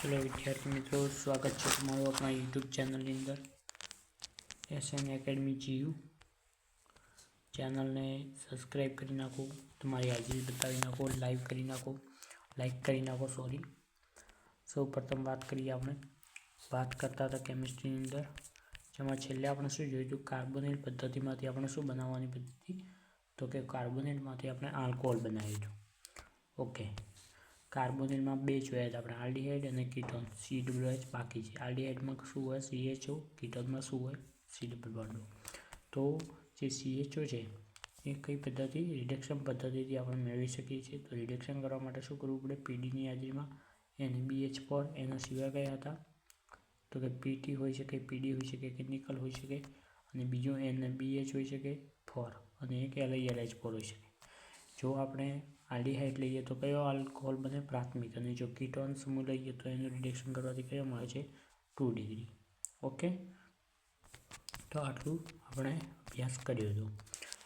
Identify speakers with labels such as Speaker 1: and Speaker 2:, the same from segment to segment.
Speaker 1: ચલો વિદ્યાર્થી મિત્રો, સ્વાગત છે તમારું આપણા યુટ્યુબ ચેનલની અંદર SN એકેડમી GU ચેનલને સબસ્ક્રાઈબ કરી નાખો, તમારી હાજરી બતાવી નાખો, લાઈક કરી નાખો. સૌ પ્રથમ વાત કરીએ, આપણે વાત કરતા હતા કેમિસ્ટ્રીની અંદર, જેમાં છેલ્લે આપણે શું જોયું હતું, કાર્બોનેટ પદ્ધતિમાંથી આપણે શું બનાવવાની પદ્ધતિ, તો કે કાર્બોનેટમાંથી આપણે આલ્કોહોલ બનાવ્યું હતું. ઓકે, કાર્બોનેટમાં બે જોયા હતા આપણે, આલ્ડીહાઇડ અને કીટોન. COH બાકી છે. આલ્ડીહાઇડમાં શું હોય? CHO. કીટોનમાં શું હોય? C double bond. તો જે CHO છે એ કઈ પદ્ધતિ? રિડક્શન પદ્ધતિથી આપણે મેળવી શકીએ છીએ. તો રિડક્શન કરવા માટે શું કરવું પડે? પીડીની હાજરીમાં NaBH4. એના સિવાય કયા હતા? તો કે PT હોઈ શકે, PD હોઈ શકે, કે નિકલ હોઈ શકે, અને બીજું NaBH હોઈ શકે 4, અને એક LiLH4 હોઈ શકે. જો આપણે આલ્ડીહાઇડ લઈએ તો કયો આલ્કોહોલ બને? પ્રાથમિક. અને જો કીટોન સમૂહ લઈએ તો એનું રિડક્શન કરવાથી કયો મળે છે? 2 ડિગ્રી. ઓકે, તો આટલું આપણે અભ્યાસ કર્યો હતો.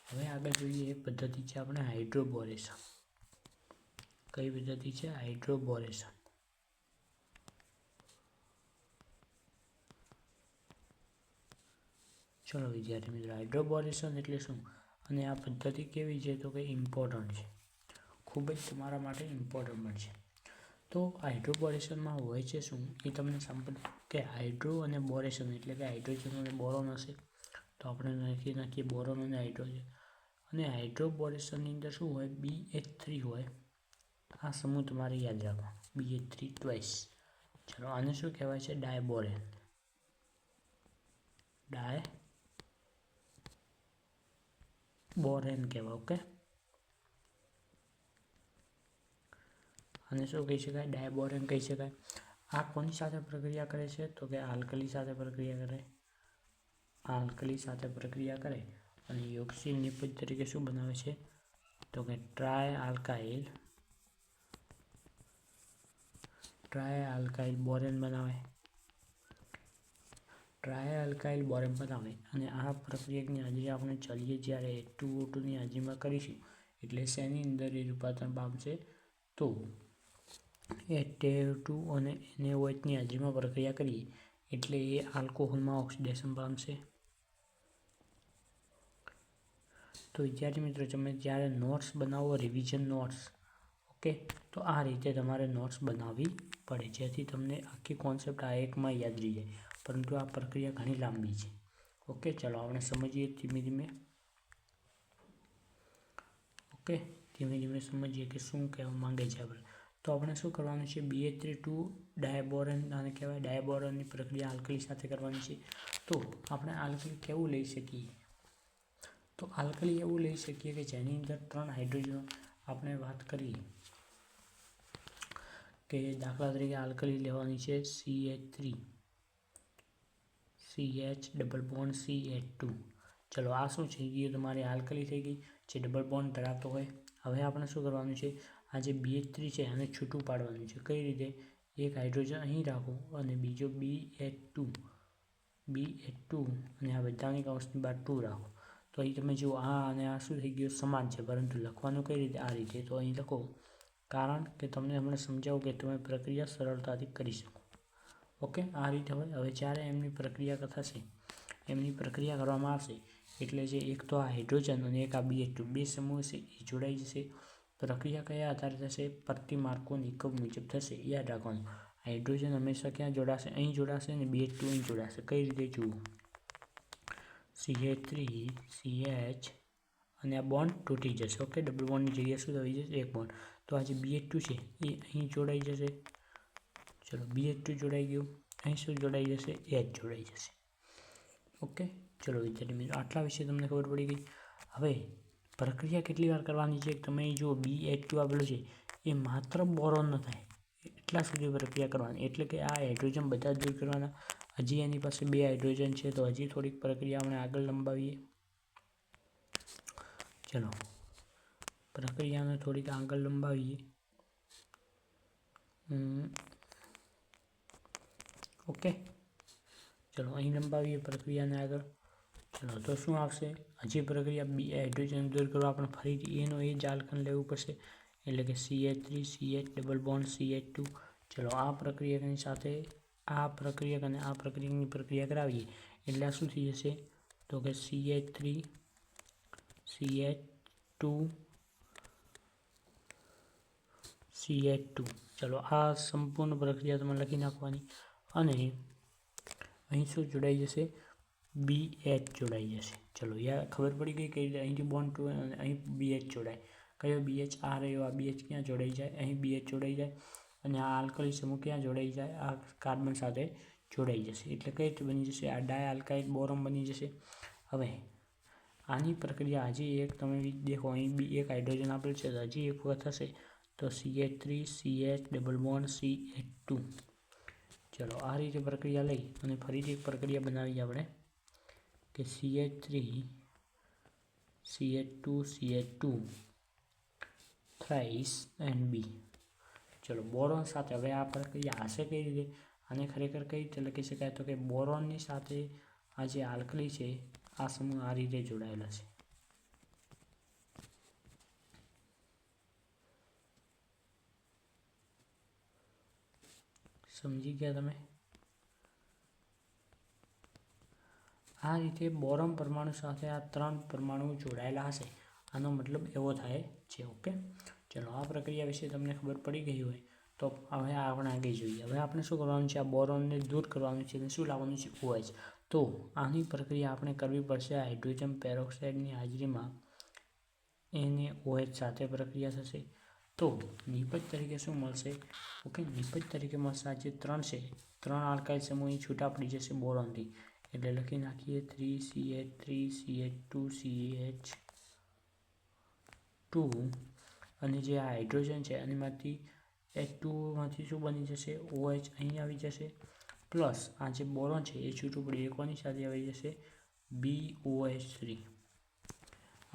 Speaker 1: હવે આગળ જોઈએ, એક પદ્ધતિ છે આપણે હાઇડ્રોબોરેશન. કઈ પદ્ધતિ છે? હાઇડ્રોબોરેશન. ચલો વિદ્યાર્થી મિત્રો, હાઇડ્રોબોરેશન એટલે શું અને આ પદ્ધતિ કેવી છે? તો કે ઇમ્પોર્ટન્ટ છે, ખૂબ જ તમારા માટે ઇમ્પોર્ટન્ટ બનશે. તો હાઇડ્રોબોરેશનમાં હોય છે શું એ તમને સાંભળો કે હાઇડ્રો અને બોરેશન એટલે કે હાઇડ્રોજન અને બોરોન હશે, તો આપણે નાખીએ બોરોન અને હાઇડ્રોજન. અને હાઇડ્રોબોરેશનની અંદર શું હોય? BH3 હોય. આ સમૂહ તમારે યાદ રાખો, BH3 ટ્વાઇસ. ચલો, આને શું કહેવાય છે? ડાયબોરેન. ડાયબોરેન કહેવાય. ઓકે, અને શું કહી શકાય? ડાયબોરેન કહી શકાય. આ કોની સાથે પ્રક્રિયા કરે છે? તો કે આલ્કલી સાથે પ્રક્રિયા કરે. અને યોગશીલ નિપજ તરીકે શું બનાવે છે? તો કે ટ્રાયઆલ્કાઇલ બોરેન બનાવે. અને આ પ્રક્રિયાની હાજરી આપણે ચલીએ જ્યારે H2O2 ની હાજરીમાં કરીશું, એટલે શેની અંદર એ રૂપાંતરણ પામશે? તો H2O2 અને NaOH ની હાજરીમાં પ્રક્રિયા કરીએ એટલે એ આલ્કોહોલમાં ઓક્સિડેશન પામશે. તો વિદ્યાર્થી મિત્રો, તમે જ્યારે નોટ્સ બનાવો, રિવિઝન નોટ્સ, ઓકે, તો આ રીતે તમારે નોટ્સ બનાવવી પડે, જેથી તમને આખી કોન્સેપ્ટ આ એકમાં યાદ રહી જાય. પરંતુ આ પ્રક્રિયા ઘણી લાંબી છે. ઓકે, ચાલો આપણે સમજીએ ધીમે ધીમે સમજીએ કે શું કહેવા માંગે છે આપણે. તો આપણે શું કરવાનું છે? BH3 ડાયબોરેન, આને કહેવાય ડાયબોરેનની પ્રક્રિયા આલ્કલી સાથે કરવાની છે. તો આપણે આલ્કલી કેવું લઈ શકીએ? તો આલ્કલી એવું લઈ શકીએ કે જેની અંદર 3 હાઇડ્રોજન. આપણે વાત કરીએ કે દાખલા તરીકે આલ્કલી લેવાની છે CH3, CH double bond CH2. ચલો, આ શું થઈ ગયું? તમારી આલ્કલી થઈ ગઈ, જે ડબલ બોન્ડ ધરાવતો હોય. હવે આપણે શું કરવાનું છે? આ જે BH3 છે આને છૂટું પાડવાનું છે. કઈ રીતે? એક હાઇડ્રોજન અહીં રાખો અને બીજો BH2 અને આ બધાની કૌંસની બહાર 2 રાખો. તો અહીં તમે જુઓ, આ અને આ શું થઈ ગયું? સમાન છે, પરંતુ લખવાનું કઈ રીતે? આ રીતે. તો અહીં લખો, કારણ કે તમને હમણાં સમજાવું કે તમે પ્રક્રિયા સરળતાથી કરી શકો. ઓકે, આ રીતે હોય. હવે જ્યારે એમની પ્રક્રિયા કરવામાં આવશે એટલે જે એક તો આ હાઇડ્રોજન અને એક આ BH2 બે સમૂહ છે એ જોડાઈ જશે. પ્રક્રિયા કયા આધારે થશે? પ્રતિમાર્કો નિયમ મુજબ થશે. યાદ રાખવાનું, હાઇડ્રોજન હંમેશા ક્યાં જોડાશે? અહીં જોડાશે, અને BH2 અહીં જોડાશે. કઈ રીતે? જુઓ, CH3 CH અને આ બોન્ડ તૂટી જશે. ઓકે, ડબલ બોન્ડની જગ્યાએ શું થઈ જશે? એક બોન્ડ. તો આ જે BH2 છે એ અહીં જોડાઈ જશે. ચલો, BH2 જોડાઈ ગયું. અહીં શું જોડાઈ જશે? H જોડાઈ જશે. ઓકે, ચલો વિદ્યાર્થી મિત્રો, આટલા વિશે તમને ખબર પડી ગઈ. હવે પ્રક્રિયા કેટલી વાર કરવાની છે? તમે જુઓ, BH2 આપેલું છે એ માત્ર બોરોન ન થાય એટલા સુધી પ્રક્રિયા કરવાની. એટલે કે આ હાઇડ્રોજન બધા જ દૂર કરવાના. હજી એની પાસે 2 હાઇડ્રોજન છે, તો હજી થોડીક પ્રક્રિયા આપણે આગળ લંબાવીએ. ચલો, પ્રક્રિયાને થોડીક આગળ લંબાવીએ. ઓકે, ચલો અહીં લંબાવીએ પ્રક્રિયાને આગળ. ચલો, તો શું આવશે? હજી પ્રક્રિયા હાઇડ્રોજન દૂર કરવા આપણે ફરીથી એનો એ જ આલ્કન લેવું પડશે, એટલે કે CH3 CH double bond CH2. ચલો આ પ્રક્રિયકની સાથે આ પ્રક્રિયક અને આ પ્રક્રિયકની પ્રક્રિયા કરાવીએ એટલે આ શું થઈ જશે તો કે CH3 CH2 CH2. ચલો આ સંપૂર્ણ પ્રક્રિયા તમે લખી નાખવાની અને અહીં શું જોડાઈ જશે BH જોડાઈ જશે. ચલો યાર ખબર પડી ગઈ કઈ રીતે અહીંથી બોન્ડ ટુ અને અહીં BH જોડાય. કયો BH આ રહ્યો આ BH ક્યાં જોડાઈ જાય અહીં BH જોડાઈ જાય અને આ આલ્કલી સમૂહ ક્યાં જોડાઈ જાય આ કાર્બન સાથે જોડાઈ જશે એટલે કઈ રીતે બની જશે આ ડાયઆલ્કાઇલ બોરોન બની જશે. હવે આની પ્રક્રિયા હજી એક તમે દેખો અહીં બી એક હાઇડ્રોજન આપેલ છે તો હજી એક વખત થશે તો CH3 CH double bond CH2. ચલો આ રીતે પ્રક્રિયા લઈ અને ફરીથી એક પ્રક્રિયા બનાવી આપણે કે CH3 CH2 CH2 thrice and B. ચલો બોરોન સાથે હવે આ પ્રક્રિયા હશે કઈ રીતે આને ખરેખર કઈ રીતે લખી શકાય તો કે બોરોનની સાથે આ જે આલ્કલી છે આ સમૂહ આ રીતે જોડાયેલા છે. સમજી ગયા તમે? આ રીતે બોરોન પરમાણુ સાથે આ 3 પરમાણુ જોડાયેલા હશે આનો મતલબ એવો થાય છે. ઓકે ચલો આ પ્રક્રિયા વિશે તમને ખબર પડી ગઈ હોય તો હવે આપણે આગળ જોઈએ. હવે આપણે શું કરવાનું છે આ બોરોનને દૂર કરવાનું છે અને શું લાવવાનું છે OH. તો આની પ્રક્રિયા આપણે કરવી પડશે હાઇડ્રોજન પેરોક્સાઇડની હાજરીમાં NaOH સાથે પ્રક્રિયા થશે તો નિપજ તરીકે શું મળશે ઓકે નિપજ તરીકે મળશે આ જે 3 છે 3 આલ્કાઇલ સમૂહ છૂટા પડી જશે બોરોનથી એટલે લખી નાખીએ 3CH3 CH2 CH2 અને જે આ હાઇડ્રોજન છે એમાંથી H2 માંથી શું બની જશે OH અહીં આવી જશે પ્લસ આ જે બોરોન છે એ છૂટું પડી એ કોની સાથે આવી જશે BOH3.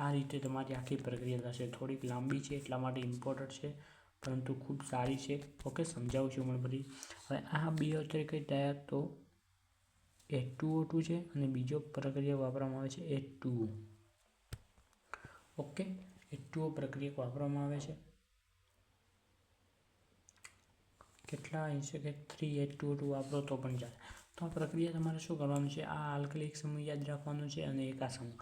Speaker 1: આ રીતે તમારી આખી પ્રક્રિયા થશે. થોડીક લાંબી છે એટલા માટે ઇમ્પોર્ટન્ટ છે પરંતુ ખૂબ સારી છે. ઓકે સમજાવું છું મને બધી. હવે આ BO3 કઈ તૈયાર તો H2O2 છે અને બીજો પ્રક્રિયા વાપરવામાં આવે છે H2O. ઓકે H2O પ્રક્રિયા વાપરવામાં આવે છે કેટલા અહીં છે કે 3H2O2 વાપરો તો પણ ચાલે. તો આ પ્રક્રિયા તમારે શું કરવાનું છે આ આલ્કલિક સમૂહ યાદ રાખવાનું છે અને એક આ સમૂહ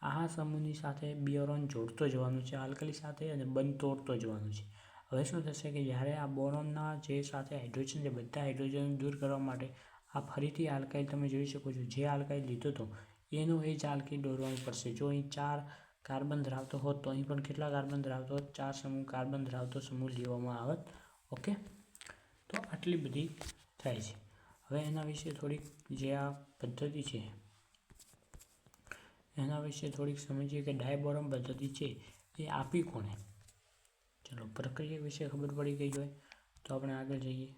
Speaker 1: આ સમૂહની સાથે બોરોન જોડતો જવાનું છે આલ્કલી સાથે અને બંધ તોડતો જવાનું છે. હવે શું થશે કે જ્યારે આ બોરોનના જે સાથે હાઇડ્રોજન છે બધા હાઇડ્રોજન દૂર કરવા માટે આ ફરીથી આલ્કાઇલ તમે જોઈ શકો છો જે આલ્કાઇલ લીધો હતો એનો એ જ આલ્કિલ દોરવાનું પડશે. જો અહીં 4 કાર્બન ધરાવતો હોત તો અહીં પણ કેટલા કાર્બન ધરાવતો હોત 4 સમૂહ કાર્બન ધરાવતો સમૂહ લેવામાં આવત. ઓકે તો આટલી બધી થાય છે. હવે એના વિશે થોડીક જે આ પદ્ધતિ છે એના વિશે થોડીક સમજીએ કે ડાયબોરોન પદ્ધતિ છે એ આપી કોને. ચલો પ્રક્રિયા વિશે ખબર પડી ગઈ હોય તો આપણે આગળ જઈએ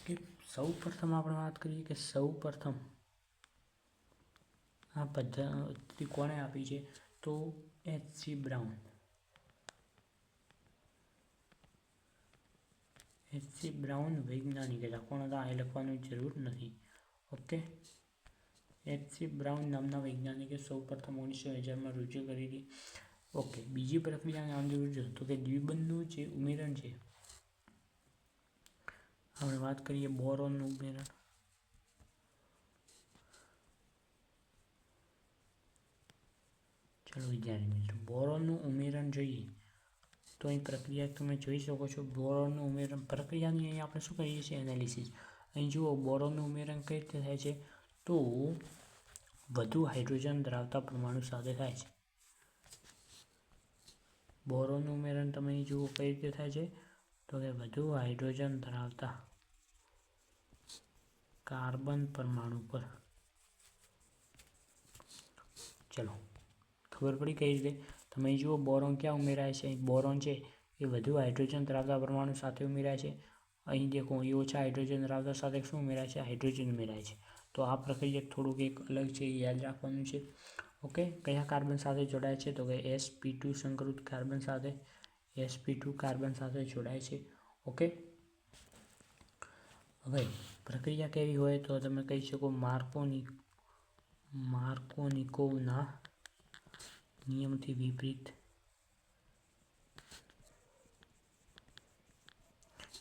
Speaker 1: કે સૌ પ્રથમ આપણે વાત કરીએ કે સૌ પ્રથમ આ પદ્ધતિ કોણે આપી છે તો H.C. બ્રાઉન. H.C. બ્રાઉન વૈજ્ઞાનિક હતા. કોણ હતા એ લખવાની જરૂર નથી. Okay H.C. બ્રાઉન નામના વૈજ્ઞાનિકે સૌ પ્રથમ 1900 રજૂ કરી હતી. ઓકે બીજી પ્રક્રિયાનું નામ જોયું તો કે દ્વિબંધનું જે ઉમેરણ છે આપણે વાત કરીએ બોરોનનું ઉમેરણ. ચલો વિદ્યાર્થી મિત્રો બોરોનનું ઉમેરણ જોઈએ તો અહીં પ્રક્રિયા તમે જોઈ શકો છો. બોરોનનું ઉમેરણ પ્રક્રિયાની અહીં આપણે શું કરીએ છીએ એનાલિસિસ. અહીં જુઓ બોરોનનું ઉમેરણ કઈ રીતે થાય છે તો વધુ હાઇડ્રોજન ધરાવતા પરમાણુ સાથે થાય છે. બોરોનનું ઉમેરણ તમે અહીં જુઓ કઈ રીતે થાય છે તો કે વધુ હાઇડ્રોજન ધરાવતા કાર્બન પરમાણુ પર. ચલો ખબર પડી કઈ રીતે તમે જુઓ બોરોન ક્યાં ઉમેરાય છે બોરોન છે એ વધુ હાઇડ્રોજન ધરાવતા પરમાણુ સાથે ઉમેરાય છે. અહીં દેખો એ ઓછા હાઇડ્રોજન ધરાવતા સાથે શું ઉમેરાય છે હાઇડ્રોજન ઉમેરાય છે. તો આ પ્રક્રિયા થોડુંક એક અલગ છે યાદ રાખવાનું છે. ઓકે કયા કાર્બન સાથે જોડાય છે તો કે sp2 સંકૃત કાર્બન સાથે sp2 કાર્બન સાથે જોડાય છે. ઓકે હવે પ્રક્રિયા કેવી હોય તો તમે કહી શકો માર્કોનિકોવના નિયમથી વિપરીત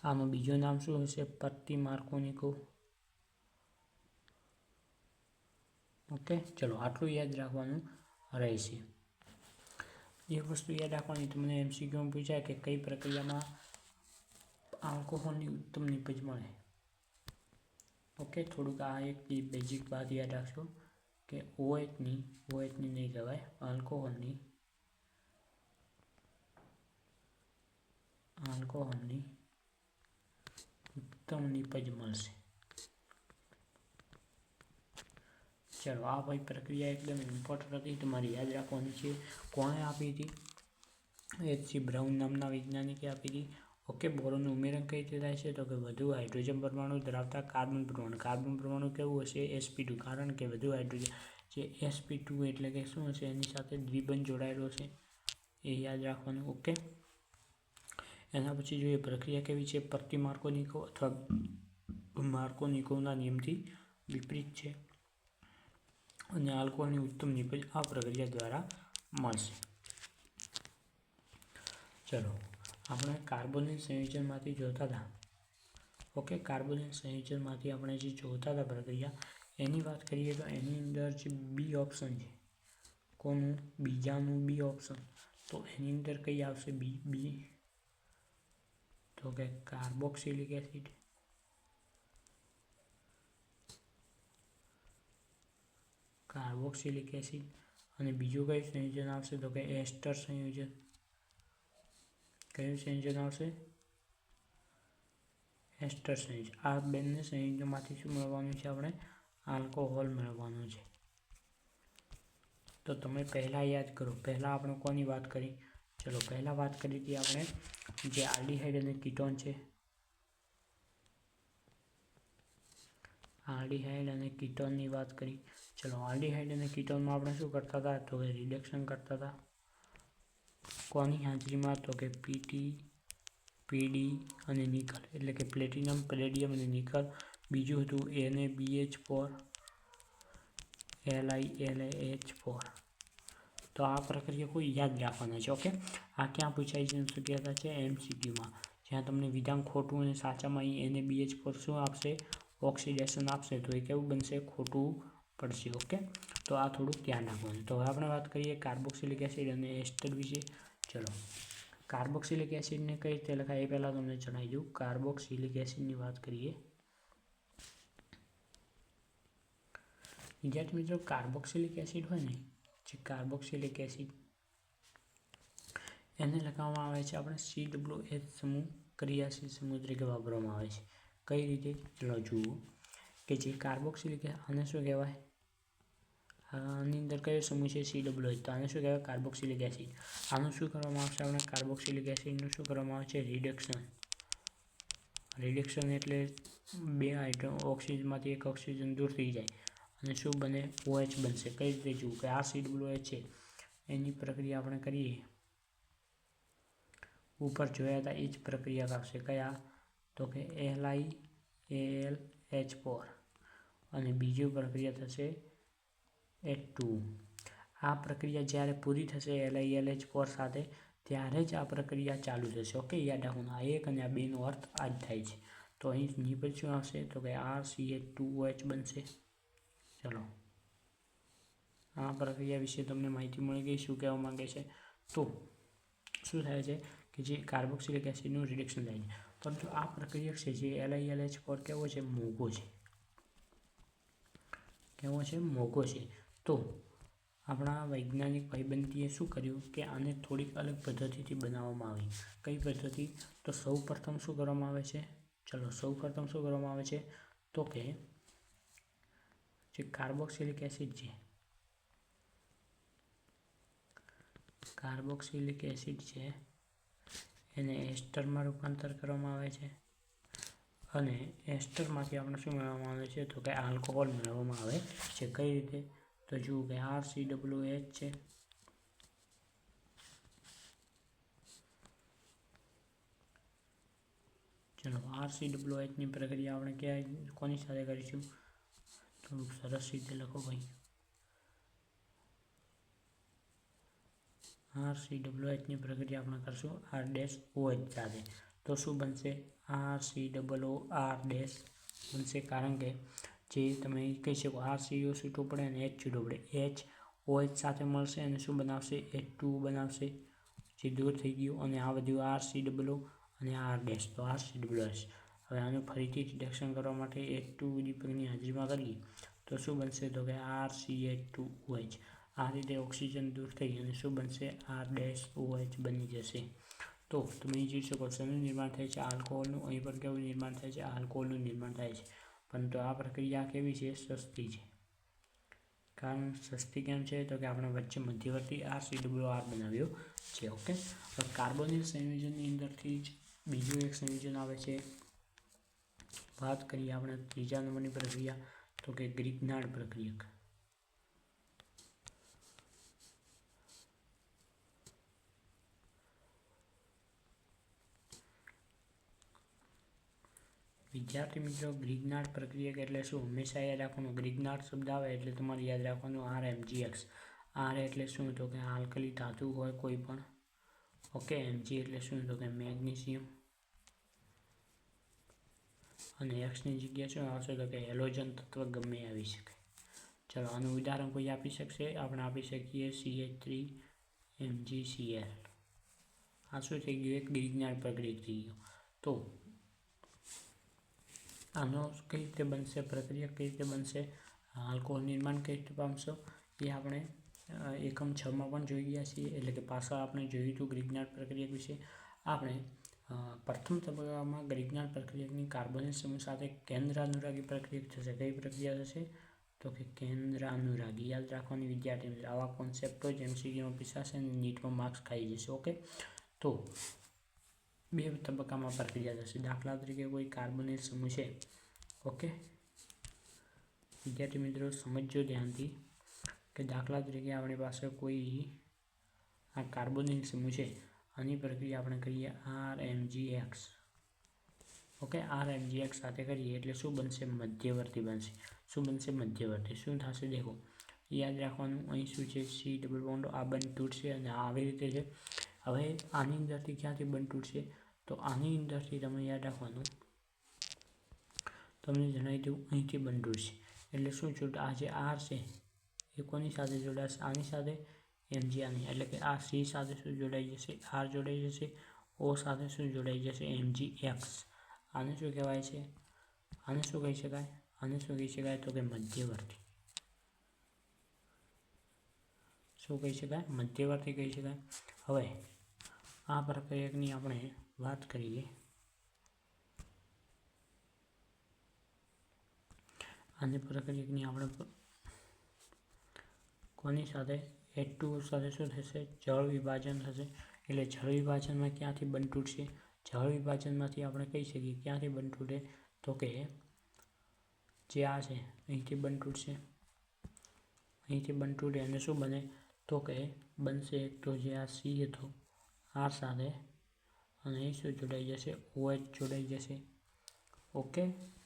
Speaker 1: આનું બીજું નામ શું હશે? પ્રતિમાર્કોનિકો. ઓકે, ચલો આટલું યાદ રાખવાનું રહેશે. એક વસ્તુ યાદ રાખવાની, તમને MCQમાં પૂછાય કે કઈ પ્રક્રિયામાં આલ્કોહોલની ઉત્તમ નિપજ મળે. ઓકે, થોડુંક આ એક બેઝિક વાત યાદ રાખશો કે OHની નહીં કહેવાય, આલ્કોહોલની ઉત્તમ નિપજ મળશે. ચલો, આ ભાઈ પ્રક્રિયા એકદમ ઇમ્પોર્ટન્ટ હતી, તમારે યાદ રાખવાની છે. કોણે આપી હતી? H.C. બ્રાઉન નામના વૈજ્ઞાનિકે આપી હતી. ઓકે, બોરોનું ઉમેરણ કઈ રીતે થાય છે? તો કે વધુ હાઇડ્રોજન પરમાણુ ધરાવતા કાર્બન પરમાણુ કેવું હશે? sp2. કારણ કે વધુ હાઇડ્રોજન જે sp2 એટલે કે શું હશે? એની સાથે દ્વિબંધ જોડાયેલો છે, એ યાદ રાખવાનું. ઓકે, એના પછી જોઈએ પ્રક્રિયા કેવી છે? પ્રતિમાર્કોનિકો અથવા માર્કોનિકોના નિયમથી વિપરીત છે અને આલ્કોહોલની ઉત્તમ નિપજ આ પ્રક્રિયા દ્વારા મળશે. ચલો, આપણે કાર્બોનિલ સંયોજનમાંથી જોતા હતા. ઓકે, કાર્બોનિલ સંયોજનમાંથી આપણે જે જોતા હતા પ્રક્રિયા, એની વાત કરીએ તો એની અંદર જે બી ઓપ્શન છે, કોનું? બીજાનું બી ઓપ્શન. તો એની અંદર કઈ આવશે? બી તો કે કાર્બોક્સિલિક એસિડ. અને બીજું કયું સંયોજન આવશે? તો કે એસ્ટર સંયોજન. કયું સંયોજન આવશે? એસ્ટર સંયોજન. આ બંને સંયોજનોમાંથી શું મેળવવાનું છે? આપણે આલ્કોહોલ મેળવવાનું છે. તો તમે પહેલાં યાદ કરો, પહેલાં આપણે કોની વાત કરી? ચલો, પહેલાં વાત કરી હતી આપણે જે આલ્ડીહાઇડ અને કીટોન છે. આલ્ડીહાઇડ અને કીટોનની વાત કરી. ચલો, આલ્ડીહાઇડ અને કીટોનમાં આપણે શું કરતા હતા? તો કે રિડક્શન કરતા હતા. કોની હાજરીમાં? તો કે પીડી અને નિકલ, એટલે કે પ્લેટિનમ, પેલેડિયમ અને નિકલ. બીજું હતું NaBH4, LiLaH4. તો આ પ્રક્રિયા કોઈ યાદ રાખવાના છે. ઓકે, આ ક્યાં પૂછાય છે શક્યતા છે? MCQમાં. જ્યાં તમને વિધાન ખોટું અને સાચામાં અહીં NaBH4 શું આપશે? ઓક્સિડેશન આપશે, તો એ કેવું બનશે? ખોટું પડશે. ઓકે, તો આ થોડુંક ધ્યાન રાખવાનું. તો હવે આપણે વાત કરીએ કાર્બોક્સિલિક એસિડ અને એસ્ટર વિશે. ચલો, કાર્બોક્સિલિક એસિડને કઈ રીતે લખાય એ પહેલાં તમને જણાવી દઉં. કાર્બોક્સિલિક એસિડની વાત કરીએ. વિદ્યાર્થી મિત્રો, કાર્બોક્સિલિક એસિડ હોય ને, જે કાર્બોક્સિલિક એસિડ એને લખવામાં આવે છે આપણે COH સમૂહ ક્રિયાશીલ સમૂહ તરીકે વાપરવામાં આવે છે. કઈ રીતે? ચલો જુઓ કે જે કાર્બોક્સિલિક, આને શું કહેવાય? આની અંદર કયો સમૂહ છે? COH. તો આને શું કહેવાય? Carboxylic acid. આનું શું કરવામાં આવશે? આપણે કાર્બોક્સિલિક એસિડનું શું કરવામાં આવે છે? રિડક્શન એટલે બે ઓક્સિજનમાંથી એક ઓક્સિજન દૂર થઈ જાય અને શું બને? OH બનશે. કઈ રીતે? જુઓ કે આ COH છે, એની પ્રક્રિયા આપણે કરીએ, ઉપર જોયા હતા એ જ પ્રક્રિયા આવશે. કયા? તો કે LiAlH4 અને બીજી પ્રક્રિયા થશે H2. આ પ્રક્રિયા જ્યારે પૂરી થશે LiLH4 સાથે, ત્યારે જ આ પ્રક્રિયા ચાલુ થશે. ઓકે, યાદ રાખવાનું. આ એક અને આ બેનો અર્થ આ જ થાય છે. તો અહીં નિપજ શું આવશે? તો કે RCH2OH બનશે. ચલો, આ પ્રક્રિયા વિશે તમને માહિતી મળી ગઈ. શું કહેવા માંગે છે? તો શું થાય છે કે જે કાર્બોક્સિલિક એસિડનું રિડક્શન થાય છે, પરંતુ આ પ્રક્રિયા છે જે LiLH4 કેવો છે? મોંઘો છે. કેવો છે? મોંઘો છે. તો આપણા વૈજ્ઞાનિક ભાઈબંધીએ શું કર્યું કે આને થોડીક અલગ પદ્ધતિથી બનાવવામાં આવી. કઈ પદ્ધતિ? તો સૌ પ્રથમ શું કરવામાં આવે છે? ચલો, સૌ પ્રથમ શું કરવામાં આવે છે? તો કે જે કાર્બોક્સિલિક એસિડ છે, એને એસ્ટરમાં રૂપાંતર કરવામાં આવે છે અને એસ્ટરમાંથી આપણે શું મેળવવામાં આવે છે? તો કે આલ્કોહોલ મેળવવામાં આવે છે. કઈ રીતે? તો જુઓ કે RCOH છે, ચલો RCOHની પ્રક્રિયા આપણે ક્યાં કોની સાથે કરીશું? થોડુંક સરસ રીતે લખો ભાઈ. RCOHની પ્રક્રિયા આપણે કરશું R-OH સાથે. તો શું બનશે? RCOOR ડેશ બનશે, કારણ કે જે તમે કહી શકો RCO છૂટો પડે અને H છૂટો પડે, H OH સાથે મળશે અને શું બનાવશે? H2O બનાવશે, જે દૂર થઈ ગયું. અને આ બધું RCOO અને R ડેશ, તો RCOOH. હવે આનું ફરીથી રિડક્શન કરવા માટે H2 ઉદ્દીપકની હાજરીમાં કરીએ તો શું બનશે? તો કે RCH2OH. આ રીતે ઓક્સિજન દૂર થઈ અને શું બનશે? R ડેશ OH બની જશે. તો તમે જોઈ શકો શેનું નિર્માણ થાય છે? આલ્કોહોલનું. અહીં પણ કેવું નિર્માણ થાય છે? આલ્કોહોલનું નિર્માણ થાય છે. પરંતુ આ પ્રક્રિયા કેવી છે? સસ્તી છે. કારણ સસ્તી કેમ છે? તો કે આપણે વચ્ચે મધ્યવર્તી RCOOR બનાવ્યો છે. ઓકે, હવે કાર્બોનિલ સંયોજનની અંદરથી જ બીજું એક સંયોજન આવે છે. વાત કરીએ આપણે ત્રીજા નંબરની પ્રક્રિયા, તો કે ગ્રિગ્નાર્ડ પ્રક્રિયક. વિદ્યાર્થી મિત્રો, ગ્રિગ્નાર્ડ પ્રક્રિયક એટલે શું? હંમેશા યાદ રાખવાનું, ગ્રિગ્નાર્ડ શબ્દ આવે એટલે તમારે યાદ રાખવાનું RMgX. R એટલે શું? તો કે આલ્કલી ધાતુ હોય કોઈ પણ. ઓકે, Mg એટલે શું? તો કે મેગ્નેશિયમ. અને એક્સની જગ્યાએ શું આવશે? તો કે હેલોજન તત્વ ગમે આવી શકે. ચલો, આનું ઉદાહરણ કોઈ આપી શકશે? આપણે આપી શકીએ CH3MgCl. આ શું થઈ ગયું? એક ગ્રિગ્નાર્ડ પ્રક્રિયક થઈ ગયું. તો આનો કઈ રીતે બનશે? પ્રક્રિયા કઈ રીતે બનશે? આલ્કોહોલ નિર્માણ કઈ રીતે પામશો? એ આપણે એકમ 6માં પણ જોઈ ગયા છીએ. એટલે કે પાછળ આપણે જોયું હતું ગ્રિગ્નાર્ડ પ્રક્રિયક વિશે. આપણે પ્રથમ તબક્કામાં ગ્રિગ્નાર્ડ પ્રક્રિયકની કાર્બોનિલ સમૂહ સાથે કેન્દ્રાનુરાગી પ્રક્રિયક થશે. કઈ પ્રક્રિયા થશે? તો કે કેન્દ્રાનુરાગી. યાદ રાખવાની વિદ્યાર્થી મિત્રો, આવા કોન્સેપ્ટો જ MCQમાં પૂછાશે અને નીટમાં માર્ક્સ ખાઈ જશે. ઓકે, તો 2 તબક્કામાં પ્રક્રિયા થશે. દાખલા તરીકે કોઈ કાર્બોનિલ સમૂહ છે. ઓકે વિદ્યાર્થી મિત્રો, સમજજો ધ્યાનથી કે દાખલા તરીકે આપણી પાસે કોઈ આ કાર્બોનિલ સમૂહ છે. આની પ્રક્રિયા આપણે કરીએ RMgX. ઓકે, RMgX સાથે કરીએ એટલે શું બનશે? મધ્યવર્તી બનશે. શું બનશે? મધ્યવર્તી. શું થશે? દેખો, યાદ રાખવાનું, અહીં શું છે? C ડબલ બોન્ડ આ બંધ તૂટશે અને આવી રીતે છે. હવે આની અંદરથી ક્યાંથી બંધ તૂટશે? તો આની અંદરથી તમે યાદ રાખવાનું, તમને જણાવી દઉં, અહીંથી બંધ તૂટશે. એટલે શું છૂટ? આ જે R છે એ કોની સાથે જોડાશે? આની સાથે. Mg આની, એટલે કે આ C સાથે શું જોડાઈ જશે? R જોડાઈ જશે. O સાથે શું જોડાઈ જશે? MgX. આને શું કહેવાય છે? આને શું કહી શકાય? આને શું કહી શકાય? તો કે મધ્યવર્તી. શું કહી શકાય? મધ્યવર્તી કહી શકાય. હવે આ પ્રક્રિયકની આપણે વાત કરીએ. આની પ્રક્રિયકની આપણે કોની સાથે? H2O સાથે શું થશે? જળ વિભાજન થશે. એટલે જળ વિભાજનમાં ક્યાંથી બંધ તૂટશે? જળ વિભાજનમાંથી આપણે કહી શકીએ ક્યાંથી બંધ તૂટે? તો કે જે આ છે અહીંથી બંધ તૂટશે. અહીંથી બંધ તૂટે અને શું બને? તો કે બનશે એક તો જે આ C હતો R સાથે, અને અહીં શું જોડાઈ જશે? OH જોડાઈ જશે. ઓકે,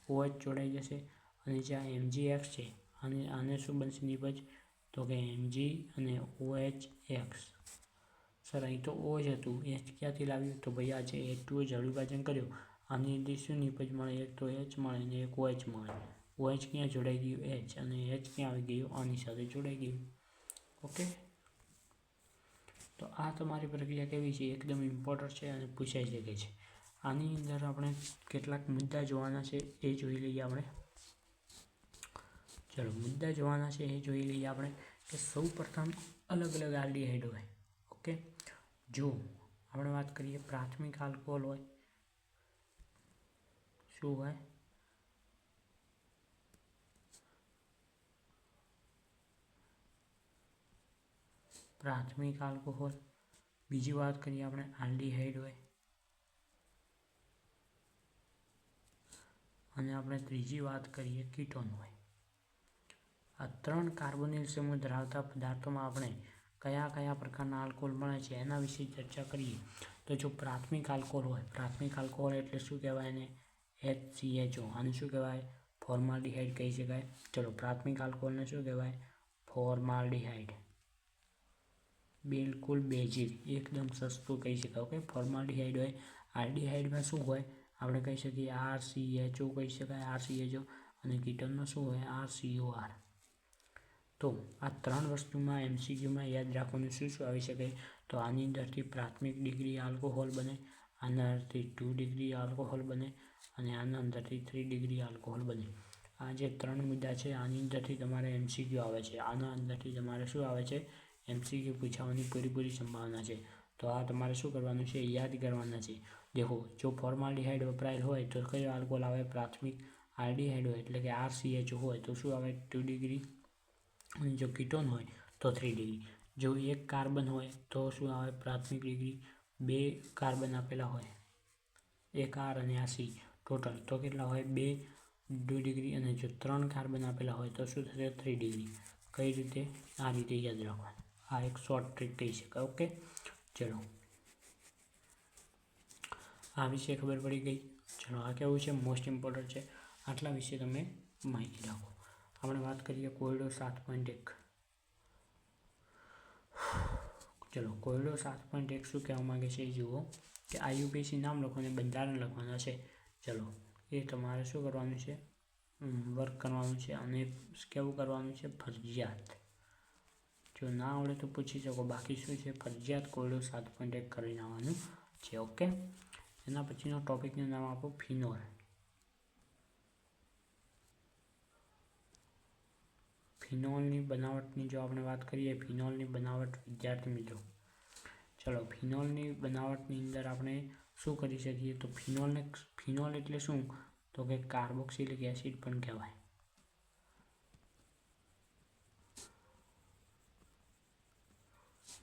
Speaker 1: OH જોડાઈ જશે. અને જે આ MgX છે આને શું બનશે નિપજ? તો કે Mg અને OHX. સર, અહીં તો O જ હતું, H ક્યાંથી લાવ્યું? તો ભાઈ આ જે H2O જળ વિભાજન કર્યું આની અંદર શું નિપજ મળે? એક તો H મળે અને એક OH મળે. OH ક્યાં જોડાઈ ગયું? H, અને H ક્યાં આવી ગયું? આની સાથે જોડાઈ ગયું. ઓકે, તો આ તમારી પ્રક્રિયા કેવી છે? એકદમ ઇમ્પોર્ટન્ટ છે અને પૂછાઈ શકે છે. આની અંદર આપણે કેટલાક મુદ્દા જોવાના છે એ જોઈ લઈએ આપણે. ચલો, મુદ્દા જોવાના છે એ જોઈ લઈએ આપણે. કે સૌ પ્રથમ અલગ અલગ આલ્ડીહાઇડ હોય. ઓકે, જો આપણે વાત કરીએ પ્રાથમિક આલ્કોહોલ હોય, શું હોય? પ્રાથમિક આલ્કોહોલ. બીજી વાત કરીએ આપણે આલ્ડીહાઇડ હોય, અને આપણે ત્રીજી વાત કરીએ કીટોન હોય. આ 3 કાર્બોનિલ સમૂહ ધરાવતા પદાર્થોમાં આપણે કયા કયા પ્રકારના આલ્કોહોલ મળે છે એના વિશે ચર્ચા કરીએ. તો જો પ્રાથમિક આલ્કોહોલ હોય, પ્રાથમિક આલ્કોહોલ એટલે શું કહેવાય એને? HCHO. આને શું કહેવાય? ફોર્માલ્ડિહાઇડ કહી શકાય. ચલો, પ્રાથમિક આલ્કોહોલને શું કહેવાય? ફોર્માલ્ડિહાઇડ. બિલકુલ બેઝિક, એકદમ સસ્તું કહી શકાય. ઓકે, ફોર્માલ્ડિહાઇડ હોય. આલ્ડીહાઇડમાં શું હોય આપણે કહી શકીએ RCHO કહી શકાય, RCHO, અને કીટોનમાં શું હોય RCOR. તો આ 3 વસ્તુમાં MCQમાં યાદ રાખવાનું શું આવી શકે? તો આની અંદરથી પ્રાથમિક ડિગ્રી આલ્કોહોલ બને, આના અંદરથી 2 ડિગ્રી આલ્કોહોલ બને, અને આના અંદરથી 3 ડિગ્રી આલ્કોહોલ બને. આ જે 3 મુદ્દા છે આની અંદરથી તમારે MCQ આવે છે, આના અંદરથી તમારે શું આવે છે MCQ પૂછાવાની પૂરેપૂરી સંભાવના છે. તો આ તમારે શું કરવાનું છે યાદ કરવાના છે. દેખો જો ફોર્માલ્ડિહાઇડ વપરાયેલ હોય તો કયો આલ્કોહોલ આવે પ્રાથમિક, આલ્ડીહાઇડ હોય એટલે કે RCHO હોય તો શું આવે 2 ડિગ્રી, અને જો કીટોન હોય તો 3 ડિગ્રી. જો એક કાર્બન હોય તો શું આવે પ્રાથમિક ડિગ્રી, 2 કાર્બન આપેલા હોય, એક R અને આ C ટોટલ તો કેટલા હોય 2 ડિગ્રી, અને જો 3 કાર્બન આપેલા હોય તો શું થશે 3 ડિગ્રી. કઈ રીતે? આ રીતે યાદ રાખવાનું. આ એક શોર્ટ ટ્રીક કહી શકાય. ઓકે, ચલો આ વિશે ખબર પડી ગઈ. ચલો આ કેવું છે મોસ્ટ ઇમ્પોર્ટન્ટ છે, આટલા વિશે તમે માહિતી રાખો. આપણે વાત કરીએ કોયડો 7.1. ચલો કોયડો 7.1 શું કહેવા માગે છે એ જુઓ કે IUPAC નામ લખો અને બંધારણ લખવાના છે. ચલો એ તમારે શું કરવાનું છે વર્ક કરવાનું છે, અને કેવું કરવાનું છે ફરજિયાત. જો ના આવડે તો પૂછી શકો, બાકી શું છે ફરજિયાત કોયડો 7.1 કરીને આવવાનું છે. ઓકે, એના પછીનો ટોપિકનું નામ આપો ફિનોલ. ફિનોલની બનાવટની જો આપણે વાત કરીએ, ફિનોલની બનાવટ વિદ્યાર્થી મિત્રો, ચલો ફિનોલની બનાવટની અંદર આપણે શું કરી શકીએ તો ફિનોલ એટલે શું તો કે કાર્બોક્સિલિક એસિડ પણ કહેવાય.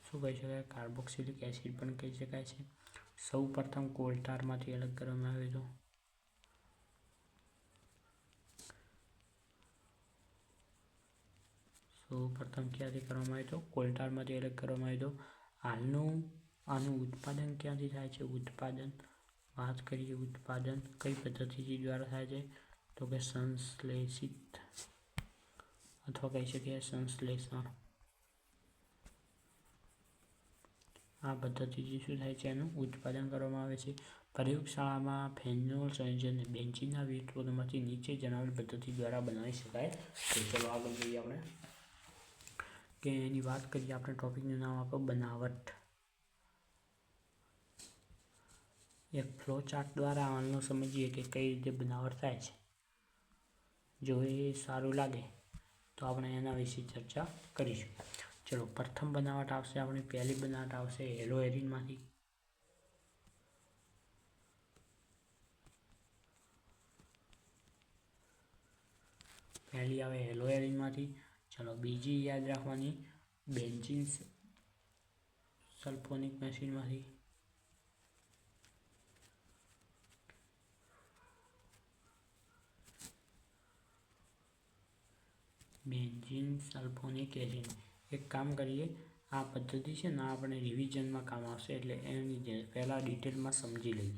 Speaker 1: શું કહી શકાય? કાર્બોક્સિલિક એસિડ પણ કહી શકાય છે. સૌ પ્રથમ કોલટારમાંથી અલગ કરવામાં આવ્યો હતો. સૌ પ્રથમ ક્યાંથી કરવામાં આવ્યો હતો? કોલટારમાંથી અલગ કરવામાં આવ્યો હતો. આનું ઉત્પાદન ક્યાંથી થાય છે? ઉત્પાદન વાત કરીએ, ઉત્પાદન કઈ પદ્ધતિ દ્વારા થાય છે તો કે સંશ્લેષિત અથવા કહી શકીએ સંશ્લેષણ. આ પદ્ધતિથી શું થાય છે? એનું ઉત્પાદન કરવામાં આવે છે. પ્રયોગશાળામાં ફેનોલ સંયોજનને બેન્ઝીનના વિસ્ફોટનમાંથી નીચે જણાવેલ પદ્ધતિ દ્વારા બનાવી શકાય. તો ચલો આગળ જોઈએ આપણે કે એની વાત કરીએ. આપણે ટોપિકનું નામ આપો બનાવટ. એક ફ્લો ચાર્ટ દ્વારા હાલનો સમજીએ કે કઈ રીતે બનાવટ થાય છે. જો એ સારું લાગે તો આપણે એના વિશે ચર્ચા કરીશું. ચલો પ્રથમ બનાવટ આવશે આપણી પહેલી બનાવટ આવશે હેલોએરિનમાંથી. પહેલી આવે હેલોએરિનમાંથી. ચલો બીજી યાદ રાખવાની બેન્ઝીન સલ્ફોનિક એસિડમાંથી. Benzene sulphonic acid. એક કામ કરીએ, આ પદ્ધતિ છે ને આપણે રિવિઝનમાં કામ આવશે, એટલે એની પહેલાં ડિટેલમાં સમજી લઈએ.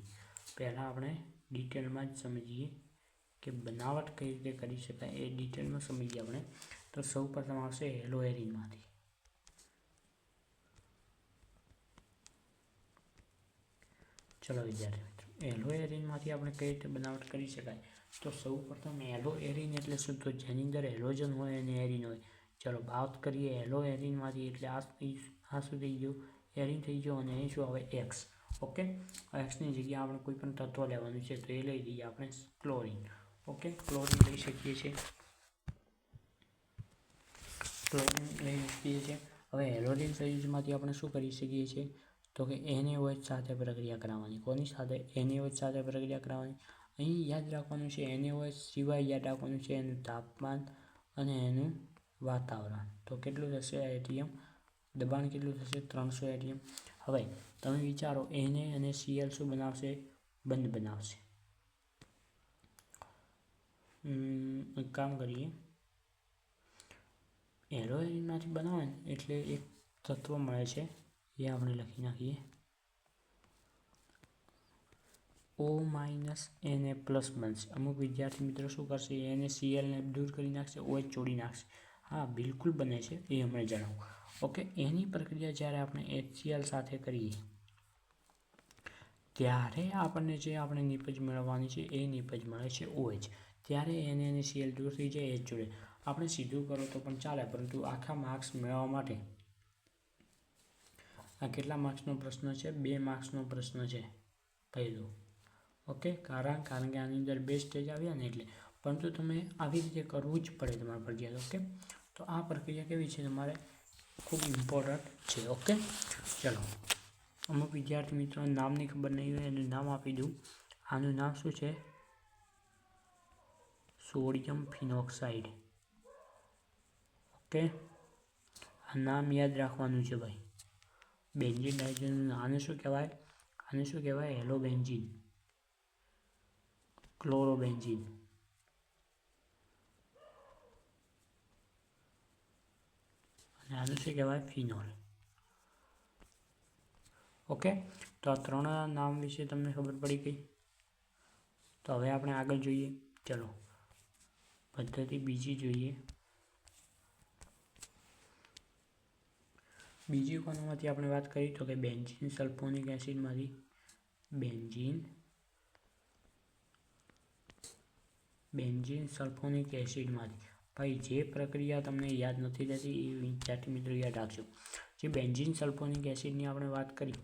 Speaker 1: પહેલાં આપણે ડિટેલમાં જ સમજીએ કે બનાવટ કઈ રીતે કરી શકાય, એ ડિટેલમાં સમજીએ આપણે. તો સૌ પ્રથમ આવશે હેલોએરિનમાંથી. ચલો વિદ્યાર્થી મિત્રો, હેલોએરિનમાંથી આપણે કઈ રીતે બનાવટ કરી શકાય તો સૌ પ્રથમ હેલોએરિન એટલે શું તો જેની અંદર હેલોજન હોય અને એરિન હોય. ચલો વાત કરીએ હેલોએરિનમાંથી એટલે આ શું થઈ ગયું એરિન થઈ ગયો, અને અહીં શું આવે એક્સ. ઓકે, એક્સની જગ્યાએ આપણે કોઈ પણ તત્વ લેવાનું છે તો એ લઈ લઈએ આપણે ક્લોરિન. ઓકે, ક્લોરિન લઈ શકીએ છીએ. ક્લોરિન લઈ શકીએ છીએ. હવે હેલોજન સંયોજનમાંથી આપણે શું કરી શકીએ છીએ તો કે NaOH સાથે પ્રક્રિયા કરાવવાની. કોની સાથે? NaOH સાથે પ્રક્રિયા કરાવવાની. અહીં યાદ રાખવાનું છે NaOH સિવાય યાદ રાખવાનું છે એનું તાપમાન અને એનું વાતાવરણ. તો કેટલું થશે એટીએમ દબાણ કેટલું થશે 300 એટીએમ. હવે તમે વિચારો Na અને Cl શું બનાવશે? બંધ બનાવશે. એક કામ કરીએ, હેલોએરિનમાંથી બનાવે ને એટલે એક તત્વ મળે છે, એ આપણે લખી નાખીએ O Na પ્લસ બનશે. અમુક વિદ્યાર્થી મિત્રો શું કરશે NaCl ને દૂર કરી નાખશે, OH જોડી નાખશે. હા બિલકુલ બને છે, એ હમણાં જણાવું. ઓકે, એની પ્રક્રિયા જ્યારે આપણે HCl સાથે કરીએ ત્યારે આપણને જે આપણે નિપજ મેળવવાની છે એ નિપજ મળે છે OH. ત્યારે NaCl દૂર થઈ જાય H જોડે. આપણે સીધું કરો તો પણ ચાલે, પરંતુ આખા માર્ક્સ મેળવવા માટે આ કેટલા માર્ક્સનો પ્રશ્ન છે? 2 માર્ક્સનો પ્રશ્ન છે પહેલો. ઓકે, કારણ કે આની અંદર 2 સ્ટેજ આવ્યા ને એટલે. પરંતુ તમે આવી રીતે કરવું જ પડે તમારા ફરજિયાત. ઓકે, તો આ પ્રક્રિયા કેવી છે તમારે ખૂબ ઇમ્પોર્ટન્ટ છે. ઓકે, ચલો. અમુક વિદ્યાર્થી મિત્રોને નામની ખબર નહીં હોય એનું નામ આપી દઉં. આનું નામ શું છે? Sodium phenoxide. ઓકે, આ નામ યાદ રાખવાનું છે ભાઈ. Benzene diazonium. આને શું કહેવાય? આને શું કહેવાય? હેલોબેન્ઝીન, ક્લોરોબેન્ઝીન. અને આનું શું કહેવાય? ફિનોલ. ઓકે, તો આ 3 નામ વિશે તમને ખબર પડી ગઈ. તો હવે આપણે આગળ જોઈએ. ચલો, પદ્ધતિ બીજી જોઈએ. બીજી કોનામાંથી આપણે વાત કરી તો કે બેન્ઝીન સલ્ફોનિક એસિડમાંથી. બેન્ઝીન સલ્ફોનિક એસિડમાંથી. ભાઈ જે પ્રક્રિયા તમને યાદ નથી રહેતી એ વિદ્યાર્થી મિત્રો યાદ રાખજો. જે બેન્ઝીન સલ્ફોનિક એસિડની આપણે વાત કરી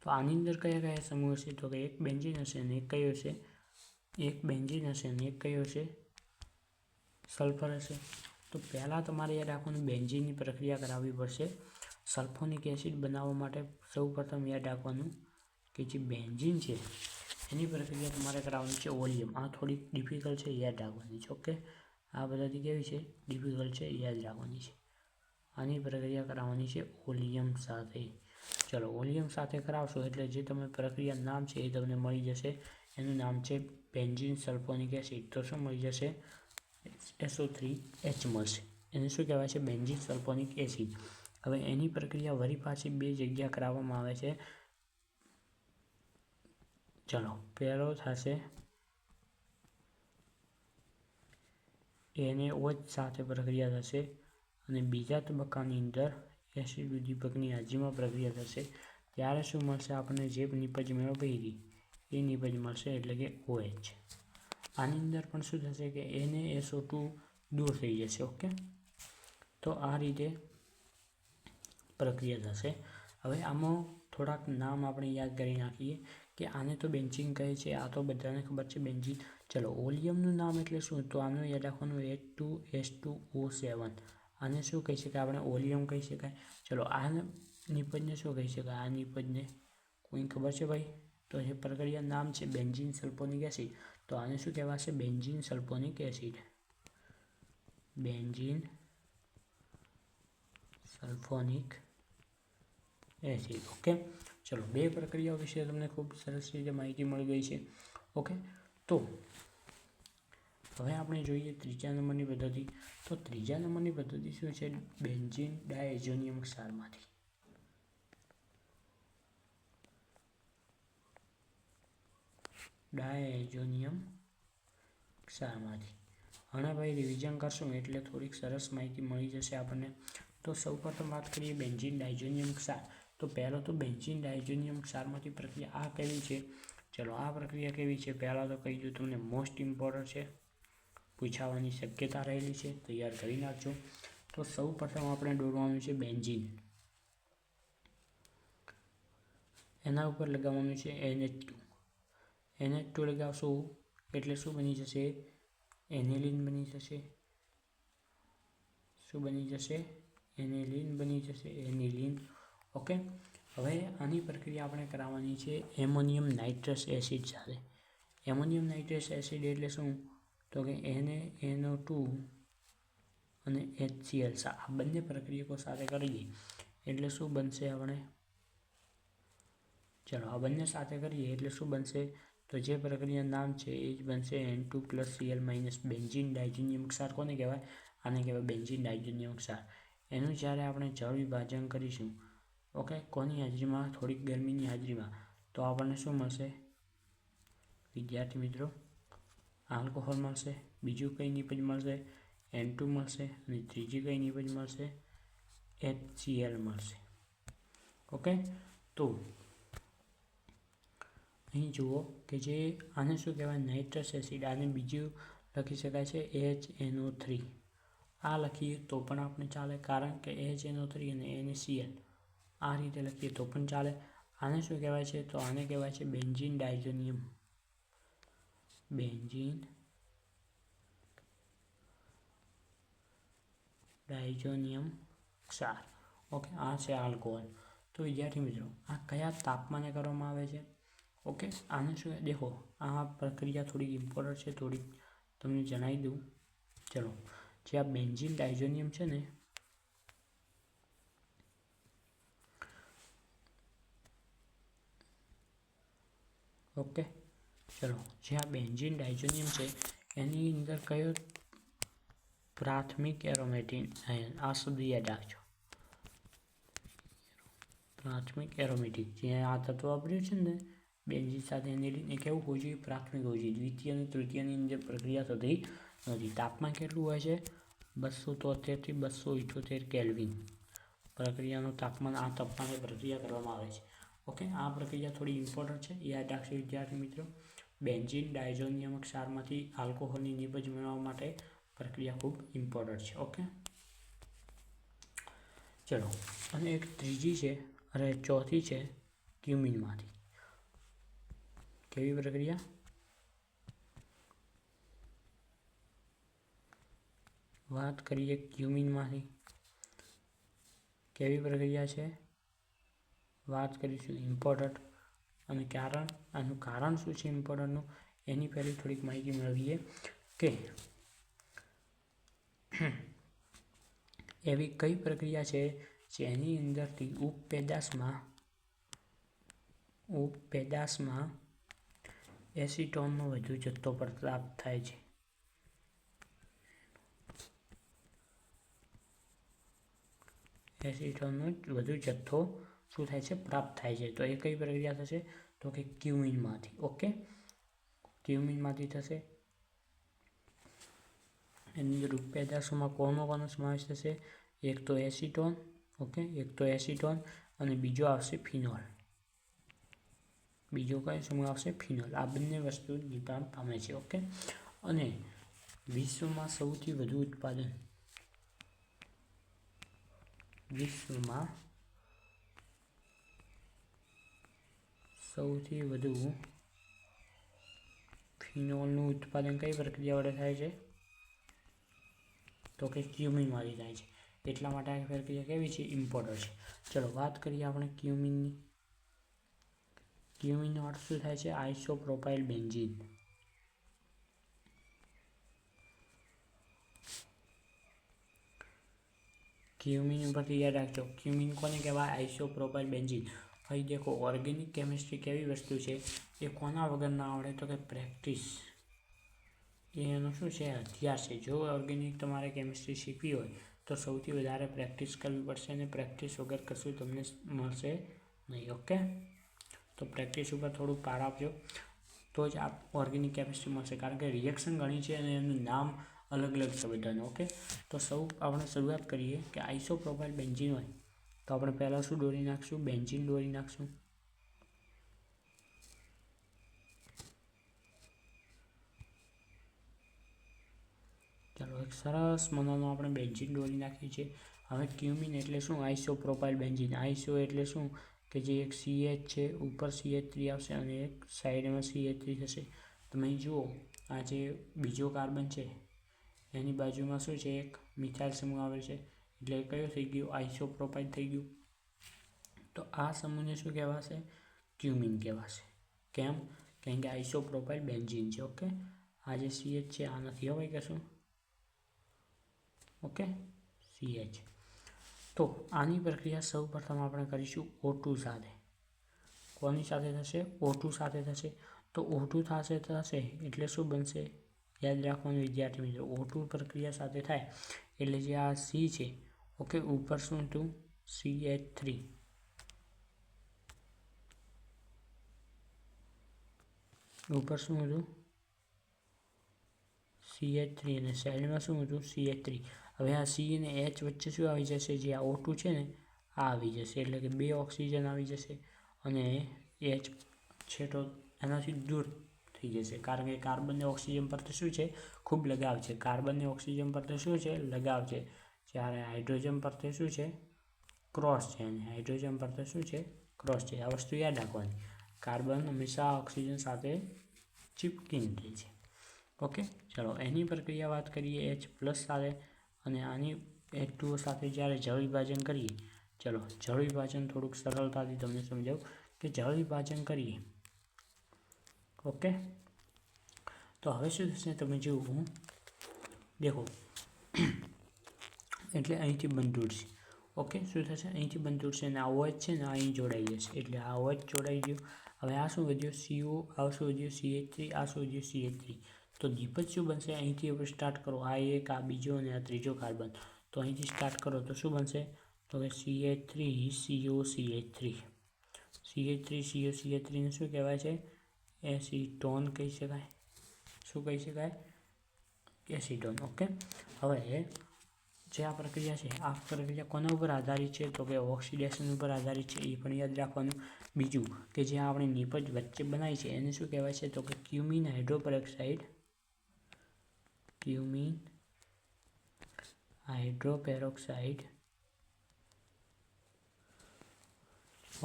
Speaker 1: તો આની અંદર કયા કયા સમૂહ હશે? તો કે એક બેન્ઝીન હશે અને એક કયો હશે? એક બેન્ઝીન હશે અને એક કયો હશે? સલ્ફર હશે. તો પહેલાં તમારે યાદ રાખવાનું બેન્ઝીનની પ્રક્રિયા કરાવવી પડશે. સલ્ફોનિક એસિડ બનાવવા માટે સૌપ્રથમ યાદ રાખવાનું કે જે બેન્ઝીન છે એની પ્રક્રિયા તમારે કરાવવાની છે ઓલિયમ. આ થોડીક ડિફિકલ્ટ છે, યાદ રાખવાની છે. ઓકે, આ બધાથી કેવી છે? ડિફિકલ્ટ છે, યાદ રાખવાની છે. આની પ્રક્રિયા કરાવવાની છે ઓલિયમ સાથે. ચલો, ઓલિયમ સાથે કરાવશો એટલે જે તમે પ્રક્રિયા નામ છે એ તમને મળી જશે. એનું નામ છે બેન્ઝીન સલ્ફોનિક એસિડ. તો શું મળી જશે? SO3H મળશે. એને શું કહેવાય છે? Benzene sulphonic acid. હવે એની પ્રક્રિયા વળી પાછી 2 જગ્યા કરાવવામાં આવે છે. ચલો, પહેલો થશે NaOH સાથે પ્રક્રિયા થશે અને બીજા તબક્કાની અંદર એસિડ ઉદ્દીપકની હાજરીમાં પ્રક્રિયા થશે. ત્યારે શું મળશે? આપણને જે નિપજ મેળવી હતી એ નિપજ મળશે, એટલે કે OH. આની અંદર પણ શું થશે કે NaSO2 દૂર થઈ જશે. ઓકે, તો આ રીતે પ્રક્રિયા થશે. હવે આમાં થોડાક નામ આપણે યાદ કરી નાખીએ કે આને તો બેન્ઝીન કહે છે, આ તો બધાને ખબર છે બેન્ઝીન. ચલો, ઓલિયમનું નામ એટલે શું? તો આનું યાદ રાખવાનું H2S2O7. આને શું કહી શકાય? આપણે ઓલિયમ કહી શકાય. ચલો, આ નિપજને શું કહી શકાય? આ નિપજને કોઈ ખબર છે ભાઈ? તો એ પ્રક્રિયા નામ છે બેન્ઝીન સલ્ફોનિક એસિડ. તો આને શું કહેવાશે? Benzene sulphonic acid. Benzene sulphonic acid. Okay, ચલો, 2 પ્રક્રિયાઓ વિશે તમને ખૂબ સરસ રીતે માહિતી મળી ગઈ છે. ઓકે, તો હવે આપણે જોઈએ ત્રીજા નંબરની પદ્ધતિ. તો ત્રીજા નંબરની પદ્ધતિ શું છે? બેન્ઝીન ડાયઝોનિયમ ક્ષારમાંથી. ડાયઝોનિયમ ક્ષારમાંથી. અને ભાઈ રિવિઝન કરશું એટલે થોડીક સરસ માહિતી મળી જશે આપણને. તો સૌપ્રથમ વાત કરીએ બેન્ઝીન ડાયઝોનિયમ ક્ષાર. તો પહેલો તો બેન્ઝીન ડાયઝોનિયમ ક્ષારમાંથી પ્રક્રિયા આ કેવી છે? ચલો, આ પ્રક્રિયા કેવી છે પહેલાં તો કહી દઉં તમને. મોસ્ટ ઇમ્પોર્ટન્ટ છે, પૂછાવાની શક્યતા રહેલી છે, તૈયાર કરી નાખજો. તો સૌપ્રથમ આપણે દોરવાનું છે બેન્ઝીન. એના ઉપર લગાવવાનું છે NH2. NH2 લગાવશું એટલે શું બની જશે? એનિલિન બની જશે. શું બની જશે? એનિલિન બની જશે. એનિલિન. ઓકે, હવે આની પ્રક્રિયા આપણે કરાવવાની છે એમોનિયમ નાઇટ્રસ એસિડ સાથે. એમોનિયમ નાઇટ્રસ એસિડ એટલે શું? તો કે NaNO2 અને HCl. આ બંને પ્રક્રિયકો સાથે કરીએ એટલે શું બનશે? આપણે ચલો, આ બંને સાથે કરીએ એટલે શું બનશે? તો જે પ્રક્રિયા નામ છે એ જ બનશે N2+Cl- બેન્ઝીન ડાયઝોનિયમ ક્ષાર. કોને કહેવાય? આને કહેવાય બેન્ઝીન ડાયઝોનિયમ ક્ષાર. એનું જ્યારે આપણે જળ વિભાજન કરીશું, ઓકે, કોની હાજરીમાં? થોડીક ગરમીની હાજરીમાં, તો આપણને શું મળશે વિદ્યાર્થી મિત્રો? આલ્કોહોલ મળશે. બીજું કઈ નિપજ મળશે? N2 મળશે. અને ત્રીજી કઈ નિપજ મળશે? HCl મળશે. ઓકે, તો અહીં જુઓ કે જે આને શું કહેવાય, નાઇટ્રસ એસિડ. આને બીજું લખી શકાય છે HNO3. આ લખીએ તો પણ આપણે ચાલે, કારણ કે HNO3 અને NaCl આ રીતે લખીએ તો પણ ચાલે. આને શું કહેવાય છે, તો આને કહેવાય છે બેન્ઝીન ડાયઝોનિયમ. બેન્ઝીન ડાયઝોનિયમ ક્ષાર. ઓકે, આ છે આલ્કોહોલ. તો વિદ્યાર્થી મિત્રો, આ કયા તાપમાને કરવામાં આવે છે? ઓકે, આને શું દેખો, આ પ્રક્રિયા થોડી ઇમ્પોર્ટન્ટ છે, થોડી તમને જણાવી દઉં. ચલો, જે આ બેન્ઝીન ડાયઝોનિયમ છે ને, ઓકે ચલો, જે આ બેન્ઝીન ડાયઝોનિયમ છે એની અંદર કયો પ્રાથમિક એરોમેટિક આયન, આ શબ્દ યાદ રાખજો. પ્રાથમિક એરોમેટિક, જે આ તત્વ વાપર્યું છે ને બેન્ઝીન સાથે, એને કેવું હોવું જોઈએ? પ્રાથમિક હોવું જોઈએ. દ્વિતીય અને તૃતીયની અંદર પ્રક્રિયા થતી નથી. તાપમાન કેટલું હોય છે? 273 થી 278 કેલ્વિન પ્રક્રિયાનું તાપમાન. આ તાપમાને પ્રક્રિયા કરવામાં આવે છે. ઓકે, આ પ્રક્રિયા થોડી ઇમ્પોર્ટન્ટ છે, યાદ રાખજો વિદ્યાર્થી મિત્રો. બેન્ઝીન ડાયઝોનિયમ ક્ષારમાંથી આલ્કોહોલની નિપજ મેળવવા માટે પ્રક્રિયા ખૂબ ઇમ્પોર્ટન્ટ છે. ઓકે ચલો, અને એક ત્રીજી છે, અરે ચોથી છે ક્યુમિનમાંથી. કેવી પ્રક્રિયા? વાત કરીએ ક્યુમિનમાંથી. કેવી પ્રક્રિયા છે? વાત કરીશું ઇમ્પોર્ટન્ટ. અને કારણ, આનું કારણ શું છે ઇમ્પોર્ટન્ટનું, એની પહેલી થોડીક માહિતી મેળવીએ કે એવી કઈ પ્રક્રિયા છે જેની અંદરથી ઉપપેદાશમાં એસિટોનનો વધુ જથ્થો પ્રાપ્ત થાય છે. એસિટોનનો વધુ જથ્થો શું થાય છે? પ્રાપ્ત થાય છે. તો એ કઈ પ્રક્રિયા થશે? તો કે ક્યુમિનમાંથી. ઓકે, ક્યુમિનમાંથી થશે. એની અંદર ઉપપેદાશોમાં કોનો સમાવેશ થશે? એક તો એસિટોન, ઓકે, એક તો એસિટોન, અને બીજો આવશે ફિનોલ. બીજો કયો સમૂહ આવશે? ફિનોલ. આ બંને વસ્તુ નિર્માણ પામે છે. ઓકે, અને વિશ્વમાં સૌથી વધુ ઉત્પાદન, વિશ્વમાં સૌથી વધુ ફિનોલનું ઉત્પાદન કઈ પ્રક્રિયા વડે થાય છે? તો કે ક્યુમિનમાંથી થાય છે. એટલા માટે આ પ્રક્રિયા કેવી છે? ઇમ્પોર્ટન્ટ છે. ચલો, વાત કરીએ આપણે ક્યુમિનની. ક્યુમિનનો અર્થ શું થાય છે? આઇસોપ્રોપાઇલ બેન્ઝીન. ક્યુમિન ઉપરથી યાદ રાખજો, ક્યુમિન કોને કહેવાય? આઇસોપ્રોપાઇલ બેન્ઝીન. અહીં દેખો, ઓર્ગેનિક કેમિસ્ટ્રી કેવી વસ્તુ છે, એ કોના વગર ના આવડે? તો કે પ્રેક્ટિસ. એનું શું છે? હથિયાર છે. જો ઓર્ગેનિક તમારે કેમિસ્ટ્રી શીખવી હોય તો સૌથી વધારે પ્રેક્ટિસ કરવી પડશે, અને પ્રેક્ટિસ વગર કશું તમને મળશે નહીં. ઓકે, તો પ્રેક્ટિસ ઉપર થોડુંક ભાર આપજો તો જ આ ઓર્ગેનિક કેમિસ્ટ્રી મળશે, કારણ કે રિએક્શન ઘણી છે અને એનું નામ અલગ અલગ છે બધાનું. ઓકે, તો આપણે શરૂઆત કરીએ કે આઇસોપ્રોપાઇલ બેન્ઝીન હોય તો આપણે પહેલાં શું દોરી નાખશું? બેન્ઝીન દોરી નાખશું. ચાલો, એક સરસ મજાનું આપણે બેન્ઝીન દોરી નાખીએ છીએ. હવે ક્યુમિન એટલે શું? આઇસોપ્રોપાઇલ બેન્ઝીન. આઇસો એટલે શું? કે જે એક CH છે, ઉપર CH3 આવશે અને એક સાઈડમાં CH3 થશે. તમે જુઓ, આ જે બીજો કાર્બન છે એની બાજુમાં શું છે? એક મિથાઇલ સમૂહ આવે છે, એટલે કયો થઈ ગયો? આઇસોપ્રોપાઇલ થઈ ગયું. તો આ સમૂહને શું કહેવાશે? ક્યુમિન કહેવાશે. કેમ? કારણ કે આઇસોપ્રોપાઇલ બેન્ઝીન છે. ઓકે, આ જે CH છે આ નથી હવે કશું. Okay, CH. તો આની પ્રક્રિયા સૌ પ્રથમ આપણે કરીશું O2 સાથે. કોની સાથે થશે? O2 સાથે થશે. તો O2 થશે એટલે શું બનશે? યાદ રાખવાનું વિદ્યાર્થી મિત્રો, O2 પ્રક્રિયા સાથે થાય એટલે જે આ C છે, ઓકે, ઉપર શું હતું? CH3. ઉપર શું હતું? CH3, અને સાઈડમાં શું હતું? CH3. હવે આ C અને H વચ્ચે શું આવી જશે? જે આ O2 છે ને આ આવી જશે, એટલે કે 2 ઓક્સિજન આવી જશે, અને H છેટો એનાથી દૂર થઈ જશે, કારણ કે કાર્બનને ઓક્સિજન પર તો શું છે, ખૂબ લગાવ છે. કાર્બનને ઓક્સિજન પર તો શું છે, લગાવ છે. જ્યારે હાઇડ્રોજન પર તો શું છે, ક્રોસ છે. અને હાઇડ્રોજન પર તો શું છે, ક્રોસ છે. આ વસ્તુ યાદ રાખવાની. કાર્બન હંમેશા ઓક્સિજન સાથે ચીપકીને રહે છે. ઓકે, ચલો એની પ્રક્રિયા વાત કરીએ H+ સાથે, અને આની H2O સાથે જ્યારે જળ વિભાજન કરીએ. ચલો જળ વિભાજન થોડુંક સરળતાથી તમને સમજાવું કે જળ વિભાજન કરીએ. ઓકે, તો હવે શું થશે, તમે જુઓ, દેખો, એટલે અહીંથી બંધ તૂટશે. ઓકે, શું થશે, અહીંથી બંધ તૂટશે અને આ OH છે ને અહીં જોડાઈ જશે, એટલે આ OH જોડાઈ ગયું. હવે આ શું વધ્યું, CO, આ શું વધ્યું CH3, આ શું વધ્યું CH3. તો નિપજ શું બનશે, અહીંથી આપણે સ્ટાર્ટ કરો, આ એક, આ બીજો અને આ ત્રીજો કાર્બન. તો અહીંથી સ્ટાર્ટ કરો તો શું બનશે, તો કે CH3COCH3. CH3COCH3 ને શું કહેવાય છે, એસિટોન કહી શકાય. શું કહી શકાય, એસિટોન. ઓકે, હવે જે આ પ્રક્રિયા છે, આ પ્રક્રિયા કોના ઉપર આધારિત છે, તો કે ઓક્સિડેશન ઉપર આધારિત છે. એ પણ યાદ રાખવાનું. બીજું કે જે આપણે નિપજ વચ્ચે બનાવી છે એને શું કહેવાય છે, તો કે ક્યુમિન હાઇડ્રોપેરોક્સાઇડ. ક્યુમિન હાઇડ્રોપેરોક્સાઇડ.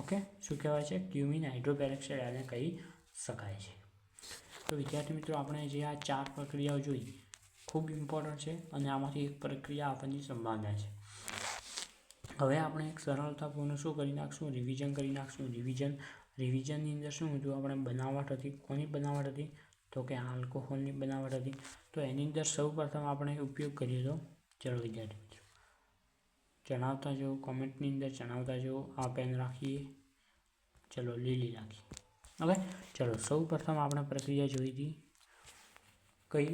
Speaker 1: ઓકે, શું કહેવાય છે, ક્યુમિન હાઇડ્રોપેરોક્સાઇડ આને કહી શકાય છે. તો વિદ્યાર્થી મિત્રો, આપણે જે આ 4 પ્રક્રિયાઓ જોઈ, ખૂબ ઇમ્પોર્ટન્ટ છે અને આમાંથી એક પ્રક્રિયા આવવાની સંભાવના છે. હવે આપણે એક સરળતાપૂર્ણ શું કરી નાખશું, રિવિઝન કરી નાખશું. રિવિઝનની અંદર શું હતું, આપણે બનાવટ હતી. કોની બનાવટ હતી, તો કે આલ્કોહોલની બનાવટ હતી. તો એની અંદર સૌ પ્રથમ આપણે ઉપયોગ કરીએ તો, ચલો વિદ્યાર્થી મિત્રો જણાવતા જાઓ, કોમેન્ટની અંદર જણાવતા જાઓ. આ પેન રાખીએ, ચલો લીલી રાખીએ. હવે ચલો સૌ પ્રથમ આપણે પ્રક્રિયા જોઈ હતી કઈ,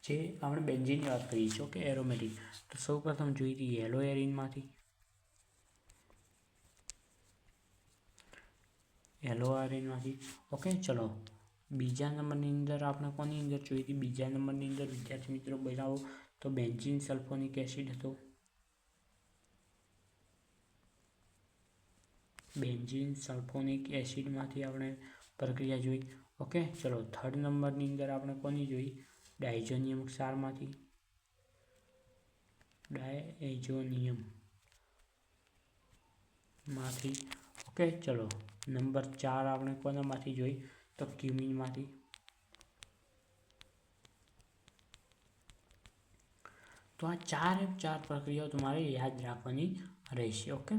Speaker 1: જે આપણે બેન્ઝીનની વાત કરીએ છીએ. Okay, aromatic. તો સૌ પ્રથમ જોઈ હતી યલો એરિનમાંથી. ઓકે, ચલો બીજા નંબરની અંદર આપણે કોની અંદર જોઈ હતી, બીજા નંબરની અંદર વિદ્યાર્થી મિત્રો બનાવો તો બેન્ઝીન સલ્ફોનિક એસિડ હતો. બેન્ઝીન સલ્ફોનિક એસિડમાંથી આપણે પ્રક્રિયા જોઈ. ઓકે, ચલો થર્ડ નંબરની અંદર આપણે કોની જોઈ, ડાયઝોનિયમ ક્ષારમાંથી. ડાયઝોનિયમમાંથી. ઓકે, ચલો નંબર 4 આપણે કોનામાંથી જોઈ, તો ક્યુમિનમાંથી. તો આ 4 પ્રક્રિયાઓ તમારે યાદ રાખવાની રહેશે. ઓકે,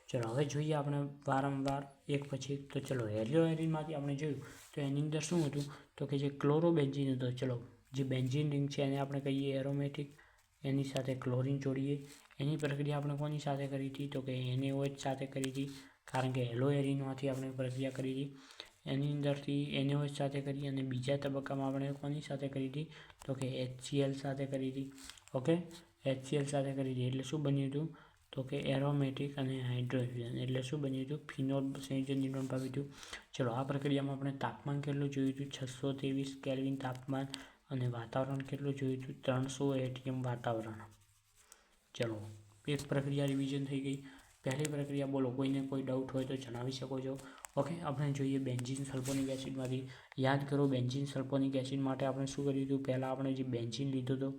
Speaker 1: ચલો હવે જોઈએ આપણે વારંવાર એક પછી એક. તો ચલો યલો એરિનમાંથી આપણે જોયું તો એની અંદર શું હતું, તો કે જે ક્લોરોબેન્ઝીન હતો. ચલો જે બેન્ઝીન રિંગ છે એને આપણે કહીએ એરોમેટિક. એની સાથે ક્લોરીન જોડીએ. એની પ્રક્રિયા આપણે કોની સાથે કરી હતી, તો કે NaOH સાથે કરી હતી, કારણ કે યલો એરિનમાંથી આપણે પ્રક્રિયા કરી હતી. એની અંદરથી NaOH સાથે કરી અને બીજા તબક્કામાં આપણે કોની સાથે કરી હતી, તો કે HCl સાથે કરી હતી. ઓકે, HCl સાથે કરી હતી એટલે શું બન્યું હતું, તો કે એરોમેટિક અને હાઇડ્રોજન, એટલે શું બન્યું હતું, ફિનોલ સંયોજન નિર્માણ પામ્યું હતું. ચલો આ પ્રક્રિયામાં આપણે તાપમાન કેટલું જોયું હતું, 623 કેલ્વિન તાપમાન, અને વાતાવરણ કેટલું જોયું હતું, 300 ATM વાતાવરણ. ચલો એક પ્રક્રિયા રિવિઝન થઈ ગઈ. પહેલી પ્રક્રિયા બોલો, કોઈને કોઈ ડાઉટ હોય તો જણાવી શકો છો. ઓકે, આપણે જોઈએ બેન્ઝીન સલ્ફોનિક એસિડમાંથી. યાદ કરો, બેન્ઝીન સલ્ફોનિક એસિડ માટે આપણે શું કર્યું હતું, પહેલાં આપણે જે બેન્ઝીન લીધું હતું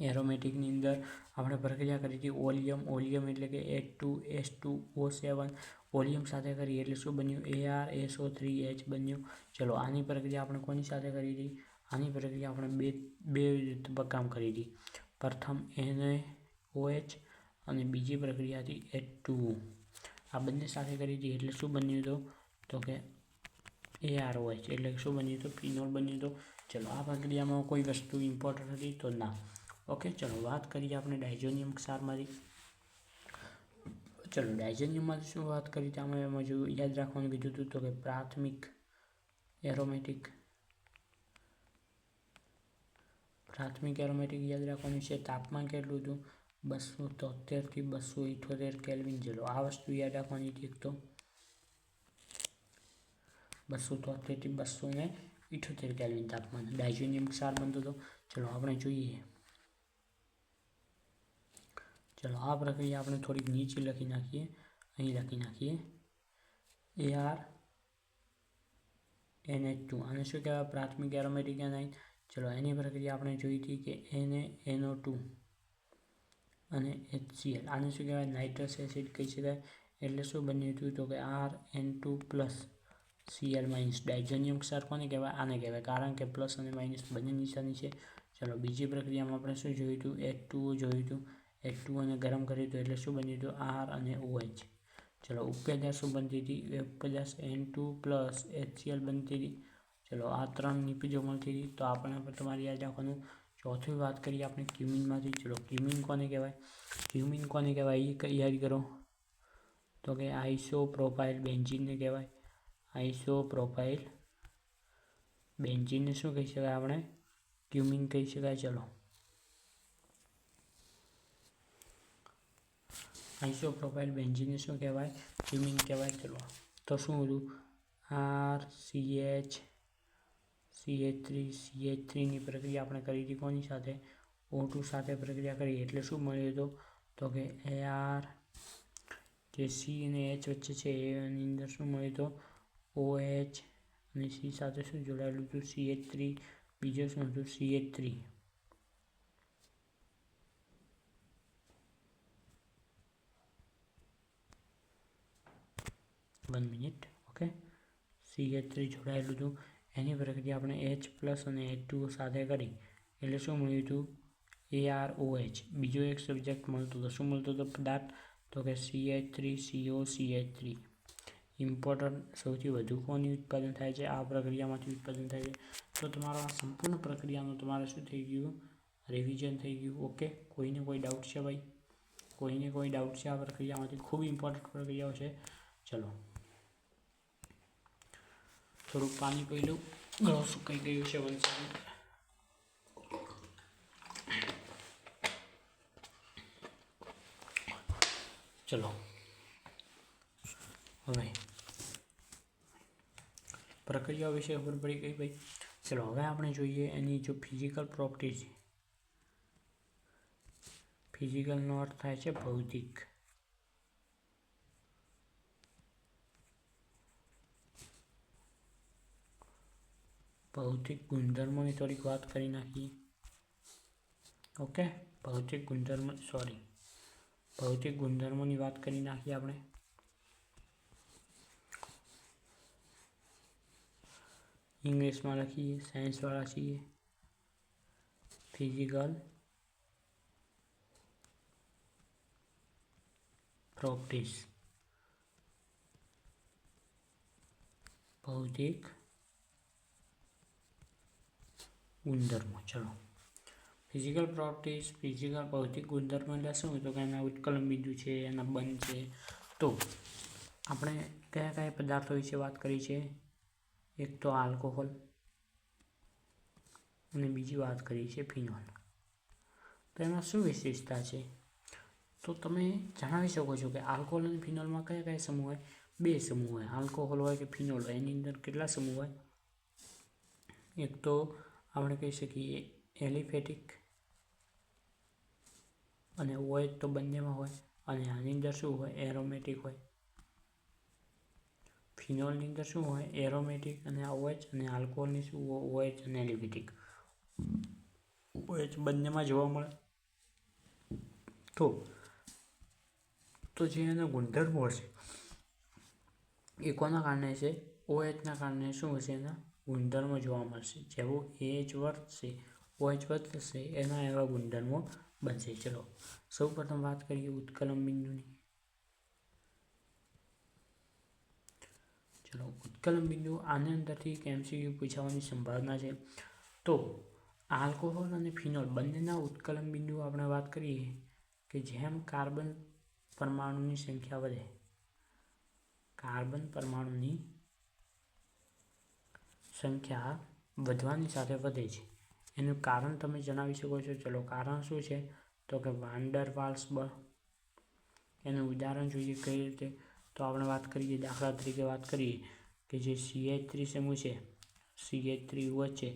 Speaker 1: એરોમેટિકની અંદર આપણે પ્રક્રિયા કરી હતી ઓલિયમ એટલે કે H2S2O7. ઓલિયમ સાથે કરી એટલે શું બન્યું, ArSO3H બન્યું. ચલો આની પ્રક્રિયા આપણે કોની સાથે કરી હતી, આની પ્રક્રિયા આપણે બે તબક્કામાં કરી હતી. પ્રથમ NaOH અને બીજી પ્રક્રિયા હતી H2O. આ બંને સાથે કરી હતી એટલે શું બન્યું હતું, તો કે AROH, એટલે શું બન્યું હતું, ફિનોલ બન્યું હતું. ચલો આ પ્રક્રિયામાં કોઈ વસ્તુ ઇમ્પોર્ટન્ટ હતી તો ના. ઓકે, ચલો વાત કરીએ આપણે ડાયઝોનિયમ ક્ષારમાંથી. ચલો ડાયઝોનિયમમાંથી શું વાત કરી હતી, આમાં એમાં જો યાદ રાખવાનું કીધું હતું, તો કે પ્રાથમિક એરોમેટિક યાદ રાખવાનું છે. તાપમાન કેટલું હતું, 273 થી 278 કેલ્વિન. ચલો આ વસ્તુ યાદ રાખવાની હતી. એક તો 273 થી 278 કેલ્વિન તાપમાન ડાયઝોનિયમ ક્ષાર બનતો હતો. ચલો આપણે જોઈએ. ચલો આ પ્રક્રિયા આપણે થોડીક નીચે લખી નાખીએ, અહીં લખી નાખીએ AR NH2 આને શું કહેવાય? પ્રાથમિક એરોમેટિક એનાઇન. ચલો એની પ્રક્રિયા આપણે જોઈ હતી કે NaNO2 અને HCl આને શું કહેવાય? નાઇટ્રસ એસિડ કહી શકાય. એટલે શું બન્યું હતું? તો કે RN2+Cl- ડાયઝોનિયમ ક્ષાર કોને કહેવાય? આને કહેવાય, કારણ કે પ્લસ અને માઇનસ બંને નિશાની છે. ચલો બીજી પ્રક્રિયામાં આપણે શું જોયું હતું? H2O જોયું હતું. H2O ને ગરમ કર્યું હતું એટલે શું બન્યું હતું? R અને OH. ચલો ઉપેદા શું બનતી હતી? ઉપેદા N2+HCl બનતી હતી. ચલો આ 3 નિપજો મળતી હતી. તો આપણે તમારે યાદ રાખવાનું. ચોથી વાત કરીએ આપણે ક્યુમિનમાંથી. ચલો ક્યુમિન કોને કહેવાય? ક્યુમિન કોને કહેવાય એ યાદ કરો. તો કે આઇસોપ્રોપાઇલ બેન્ઝીનને કહેવાય. આઇસોપ્રોપાઇલ બેન્ઝીનને શું કહી શકાય? આપણે ક્યુમિન કહી શકાય. ચલો આઇસોપ્રોપાઇલ બેન્ઝીનને શું કહેવાય? ક્યુમિન કહેવાય. ચલો તો શું હતું? CH3ની પ્રક્રિયા આપણે કરી હતી કોની સાથે? O2 સાથે પ્રક્રિયા કરી એટલે શું મળ્યું હતું? તો કે Ar જે C અને H વચ્ચે છે એની અંદર શું મળ્યું હતું? OH અને C સાથે શું જોડાયેલું હતું? CH3. બીજો શું હતું? CH3. 1 મિનિટ. ઓકે, CH3 જોડાયેલું હતું. એની પ્રક્રિયા આપણે H+ અને H2O સાથે કરી એટલે શું મળ્યું હતું? AROH. બીજો એક સબ્જેક્ટ મળતો હતો. શું મળતો હતો પદાર્થ? તો કે CH3COCH3. ઇમ્પોર્ટન્ટ સૌથી વધુ કોની ઉત્પાદન થાય છે? આ પ્રક્રિયામાંથી ઉત્પાદન થાય છે. તો તમારો આ સંપૂર્ણ પ્રક્રિયાનું તમારે શું થઈ ગયું? રિવિઝન થઈ ગયું. ઓકે, કોઈને કોઈ ડાઉટ છે ભાઈ? કોઈને કોઈ ડાઉટ છે આ પ્રક્રિયામાંથી? ખૂબ ઇમ્પોર્ટન્ટ પ્રક્રિયાઓ છે. ચલો થોડુંક પાણી પી લઉં, ગળું સુકાઈ ગયું છે. વંચાનું ચલો હવે પ્રક્રિયાઓ વિશે ખબર પડી ગઈ ભાઈ. ચલો હવે આપણે જોઈએ એની જો ફિઝિકલ પ્રોપર્ટી છે. ફિઝિકલનો અર્થ થાય છે ભૌતિક. ભૌતિક ગુણધર્મોની થોડીક વાત કરી નાખીએ. ઓકે, ભૌતિક ગુણધર્મોની વાત કરી નાખીએ આપણે. ઇંગ્લિશમાં લખીએ, સાયન્સવાળા છીએ. ફિઝિકલ પ્રોપર્ટીઝ, ભૌતિક ગુણધર્મો. ચલો ફિઝિકલ પ્રોપર્ટીઝ, ભૌતિક ગુણધર્મો એટલે શું? તો કે એના ઉત્કલન બિંદુ છે, એના બંધ છે. તો આપણે કયા કયા પદાર્થો વિશે વાત કરી છે? એક તો આલ્કોહોલ અને બીજી વાત કરી છે ફિનોલ. તો એમાં શું વિશેષતા છે? તો તમે જણાવી શકો છો કે આલ્કોહોલ અને ફિનોલમાં કયા કયા સમૂહ હોય? 2 સમૂહ હોય. આલ્કોહોલ હોય કે ફિનોલ હોય એની અંદર કેટલા સમૂહ હોય? એક તો આપણે કહી શકીએ એલિફેટિક અને OH તો બંનેમાં હોય. અને આની અંદર શું હોય? એરોમેટિક હોય. ફિનોલની અંદર શું હોય? એરોમેટિક અને OH. અને આલ્કોહોલની શું હોય? OH અને એલિફેટિક. OH બંનેમાં જોવા મળે. તો જે એના ગુણધર્મો હશે એ કોના કારણે છે? OHના કારણે શું હશે? એના ગુણધર્મો જોવા મળશે. જેવું AH વધશે, OH વધશે, એના એવા ગુણધર્મો બનશે. ચલો સૌ પ્રથમ વાત કરીએ ઉત્કલન બિંદુની. ચલો ઉત્કલન બિંદુ આની અંદરથી MCQ પૂછવાની સંભાવના છે. તો આલ્કોહોલ અને ફિનોલ બંનેના ઉત્કલન બિંદુ આપણે વાત કરીએ કે જેમ કાર્બન પરમાણુની સંખ્યા વધે, કાર્બન પરમાણુની સંખ્યા વધવાની સાથે વધે છે. એનું કારણ તમે જણાવી શકો છો? ચલો કારણ શું છે? તો કે વાન ડર વાલ્સ બળ. એનું ઉદાહરણ જોઈએ કઈ રીતે? તો આપણે વાત કરીએ, દાખલા તરીકે વાત કરીએ કે જે CH3 સમૂહ છે, CH3OH છે,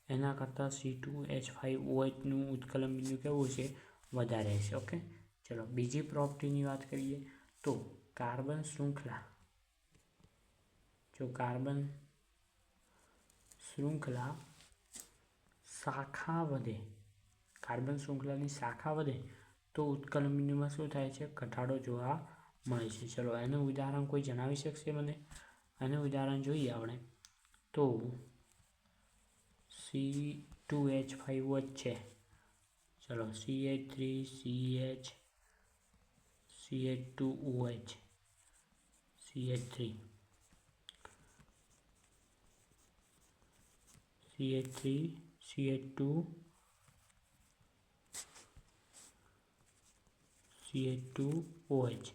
Speaker 1: એના કરતાં C2H5OHનું ઉત્કલન બિંદુ કેવું છે? વધારે છે. ઓકે, ચલો બીજી પ્રોપર્ટીની વાત કરીએ તો કાર્બન શૃંખલા. જો કાર્બન શૃંખલા શાખા વધે, કાર્બન શૃંખલાની શાખા વધે તો ઉત્કલન બિંદુમાં શું થાય છે? ઘટાડો જોવા મળે છે. ચલો એનું ઉદાહરણ કોઈ જણાવી શકશે મને? એનું ઉદાહરણ જોઈએ આપણે તો C2H5 જ છે. ચલો CH3 CH CH2OH CH3 CH3 CH2 CH2OH.